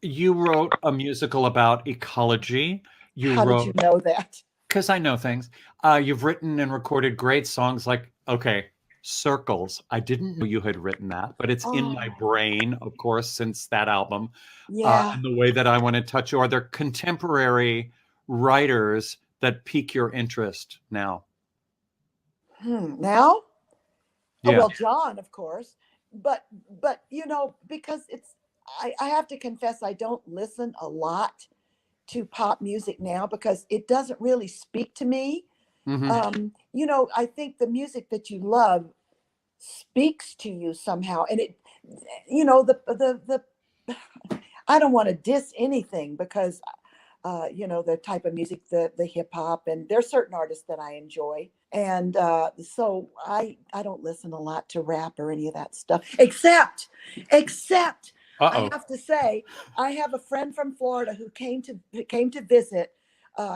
You wrote a musical about ecology. How did you know that? Because I know things. You've written and recorded great songs like, Circles. I didn't know you had written that, but it's in my brain, of course, since that album. Yeah. And The Way That I Want to Touch You. Are there contemporary writers that pique your interest now? Now? Yeah. Well, John, of course. But because I have to confess, I don't listen a lot to pop music now because it doesn't really speak to me. Mm-hmm. I think the music that you love speaks to you somehow, and it, the I don't want to diss anything because, the type of music, the hip hop, and there's certain artists that I enjoy, and so I don't listen a lot to rap or any of that stuff, except. I have to say, I have a friend from Florida who came to visit.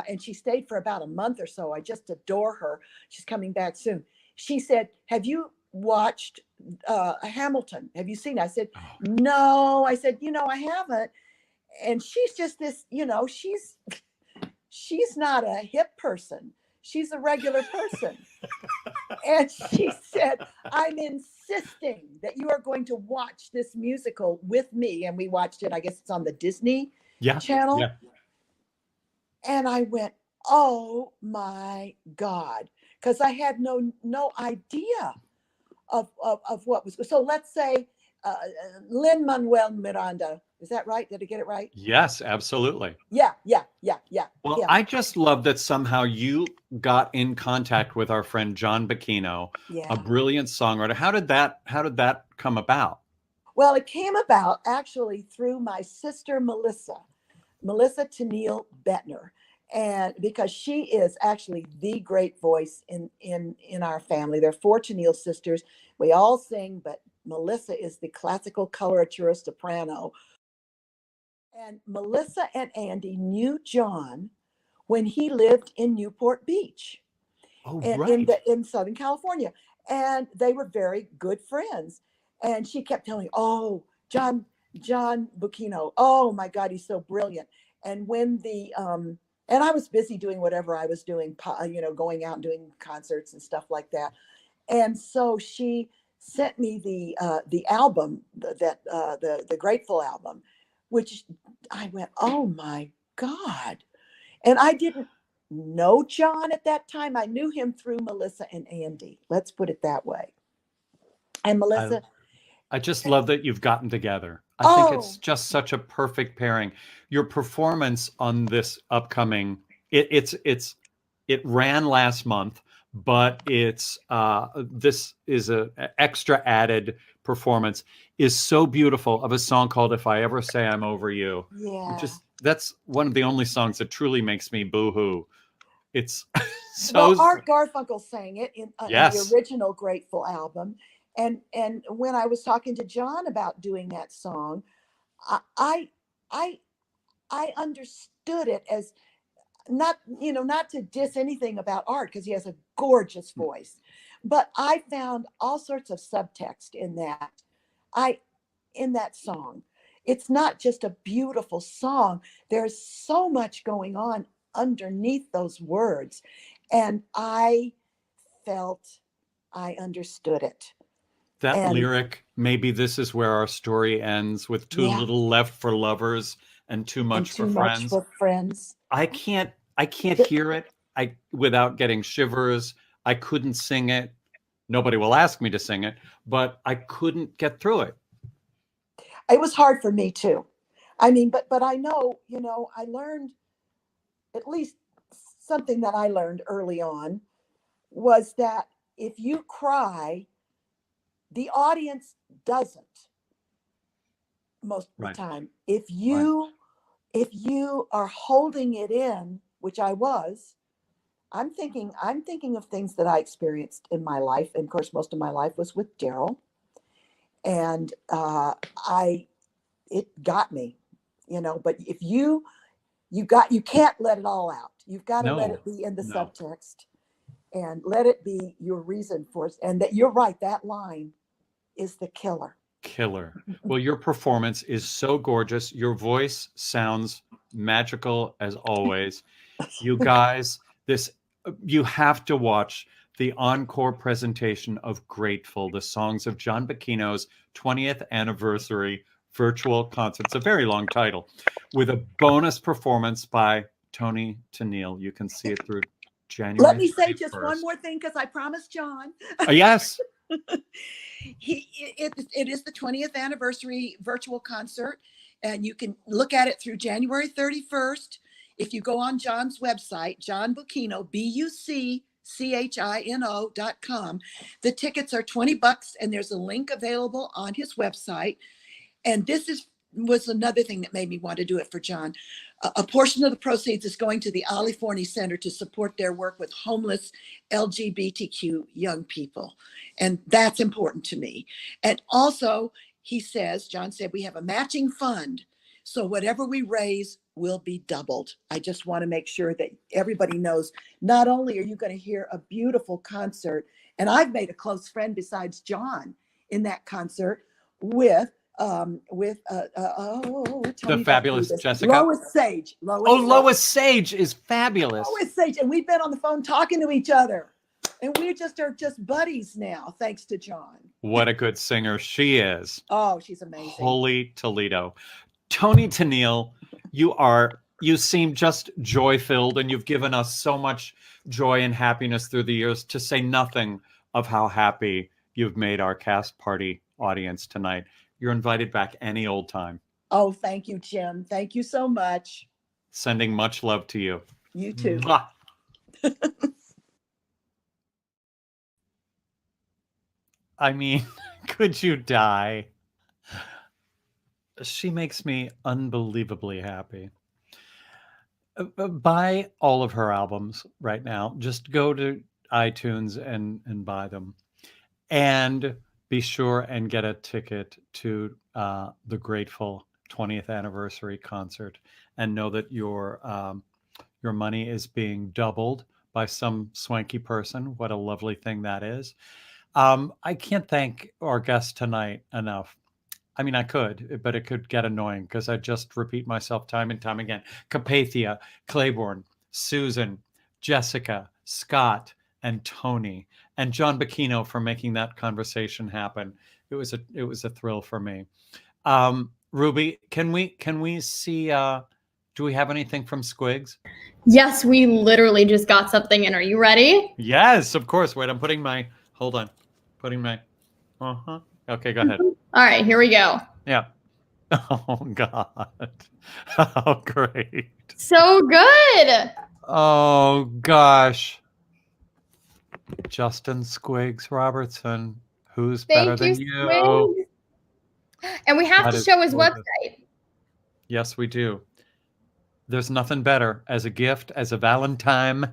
And she stayed for about a month or so. I just adore her. She's coming back soon. She said, "Have you watched Hamilton? Have you seen it?" I said, "No." I said, "I haven't." And she's just this, she's not a hip person. She's a regular person. And she said, "I'm insisting that you are going to watch this musical with me." And we watched it. I guess it's on the Disney Yeah. channel. Yeah. And I went, oh my God, because I had no idea of what was. So let's say Lin-Manuel Miranda. Is that right? Did I get it right? Yes, absolutely. Yeah. Well, him. I just love that somehow you got in contact with our friend John Bacchino, Yeah. a brilliant songwriter. How did that come about? Well, it came about actually through my sister Melissa Tennille Bettner. And because she is actually the great voice in our family. There are 4 Tennille sisters. We all sing, but Melissa is the classical coloratura soprano. And Melissa and Andy knew John when he lived in Newport Beach, Oh, and right. in Southern California. And they were very good friends. And she kept telling me, oh, John Bacchino, oh my God, he's so brilliant. And when and I was busy doing whatever I was doing, going out and doing concerts and stuff like that. And so she sent me the album, the Grateful album, which I went, oh my God. And I didn't know John at that time. I knew him through Melissa and Andy. Let's put it that way. And Melissa. I just love that you've gotten together. I think it's just such a perfect pairing. Your performance on this upcoming, it ran last month, but this is a extra added performance, is so beautiful, of a song called "If I Ever Say I'm Over You." Yeah. That's one of the only songs that truly makes me boo-hoo. It's well, Art Garfunkel sang it in Yes. the original Grateful album. And when I was talking to John about doing that song, I understood it as not to diss anything about Art, because he has a gorgeous voice, but I found all sorts of subtext in that song. It's not just a beautiful song. There's so much going on underneath those words, and I felt I understood it. That lyric, maybe this is where our story ends, with too little left for lovers and too much for friends. I can't hear it without getting shivers. I couldn't sing it. Nobody will ask me to sing it, but I couldn't get through it. It was hard for me too. I mean, but I know, I learned, at least something that I learned early on, was that if you cry, the audience doesn't most of the time. If you are holding it in, which I was, I'm thinking of things that I experienced in my life. And of course, most of my life was with Daryl. And it got me, but if you can't let it all out. You've got to let it be in the subtext, and let it be your reason for it. And that you're right, that line is the killer. Well, your performance is so gorgeous. Your voice sounds magical as always. You guys, you have to watch the encore presentation of Grateful, the songs of John Bacchino's 20th anniversary virtual concert. It's a very long title, with a bonus performance by Toni Tennille. You can see it through January. Let me say 31st. just one more thing, because I promised John. Yes. It is the 20th anniversary virtual concert, and you can look at it through January 31st. If you go on John's website, John Bacchino, BUCCHINO.com, the tickets are $20, and there's a link available on his website. And this was another thing that made me want to do it for John. A portion of the proceeds is going to the Ali Forney Center to support their work with homeless LGBTQ young people. And that's important to me. And also, John said, we have a matching fund. So whatever we raise will be doubled. I just want to make sure that everybody knows, not only are you going to hear a beautiful concert, and I've made a close friend besides John in that concert with Tony, the fabulous Jessica. Lois Sage. Lois Sage is fabulous. Lois Sage. And we've been on the phone talking to each other. And we are just buddies now, thanks to John. What a good singer she is. Oh, she's amazing. Holy Toledo. Toni Tennille, You seem just joy-filled, and you've given us so much joy and happiness through the years, to say nothing of how happy you've made our cast party audience tonight. You're invited back any old time. Oh, thank you, Jim. Thank you so much. Sending much love to you. You too. Mwah. I mean, could you die? She makes me unbelievably happy. Buy all of her albums right now. Just go to iTunes and buy them. And be sure and get a ticket to the Grateful 20th anniversary concert, and know that your money is being doubled by some swanky person. What a lovely thing that is. I can't thank our guest tonight enough. I mean, I could, but it could get annoying because I just repeat myself time and time again. Capathia, Claybourne, Susan, Jessica, Scott, and Toni, and John Bacchino for making that conversation happen. It was a thrill for me. Ruby, can we see? Do we have anything from Squigs? Yes, we literally just got something in. Are you ready? Yes, of course. Wait, hold on. Okay, go ahead. All right, here we go. Yeah. Oh, God. Oh, great. So good. Oh, gosh. Justin Squigs Robertson. Who's better than you? Squigs. And we have to show his website. Yes, we do. There's nothing better as a gift, as a Valentine.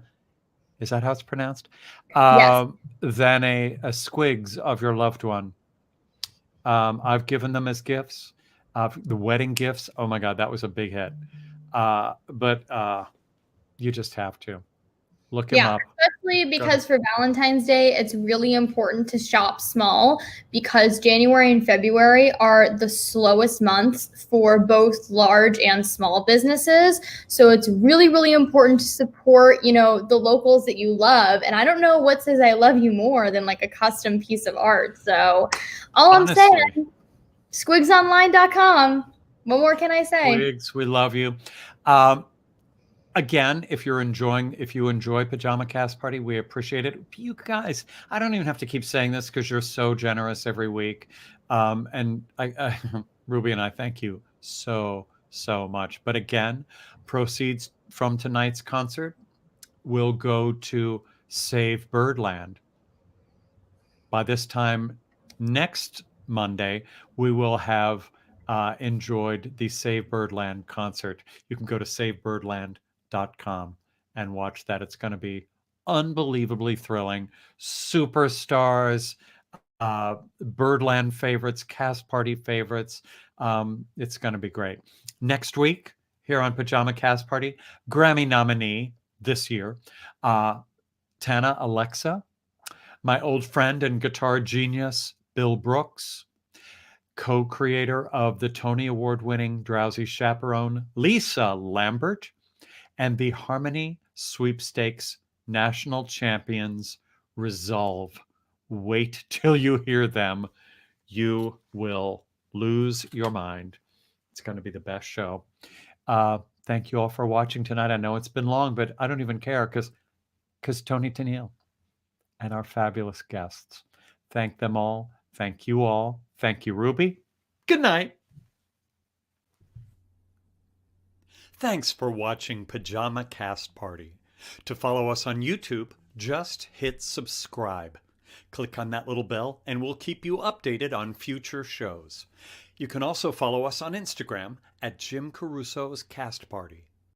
Is that how it's pronounced? Yes. Than a Squigs of your loved one. I've given them as gifts. The wedding gifts. Oh my God, that was a big hit. But you just have to look him up. Especially because for Valentine's Day, it's really important to shop small, because January and February are the slowest months for both large and small businesses. So it's really, really important to support, the locals that you love. And I don't know what says I love you more than like a custom piece of art. So all I'm saying, squigsonline.com. What more can I say? Squigs, we love you. Again, if you enjoy Pajama Cast Party, we appreciate it. You guys, I don't even have to keep saying this because you're so generous every week. And I Ruby and I thank you so much. But again, proceeds from tonight's concert will go to Save Birdland. By this time next Monday, we will have enjoyed the Save Birdland concert. You can go to savebirdland.com and watch that. It's going to be unbelievably thrilling. Superstars, Birdland favorites, cast party favorites. It's going to be great. Next week here on Pajama Cast Party, Grammy nominee this year, Tana Alexa, my old friend and guitar genius, Bill Brooks, co-creator of the Tony Award-winning Drowsy Chaperone, Lisa Lambert, and the Harmony Sweepstakes National Champions, Resolve. Wait till you hear them. You will lose your mind. It's going to be the best show. Thank you all for watching tonight. I know it's been long, but I don't even care because Toni Tennille and our fabulous guests. Thank them all. Thank you all. Thank you, Ruby. Good night. Thanks for watching Pajama Cast Party. To follow us on YouTube, just hit subscribe. Click on that little bell and we'll keep you updated on future shows. You can also follow us on Instagram at Jim Caruso's Cast Party.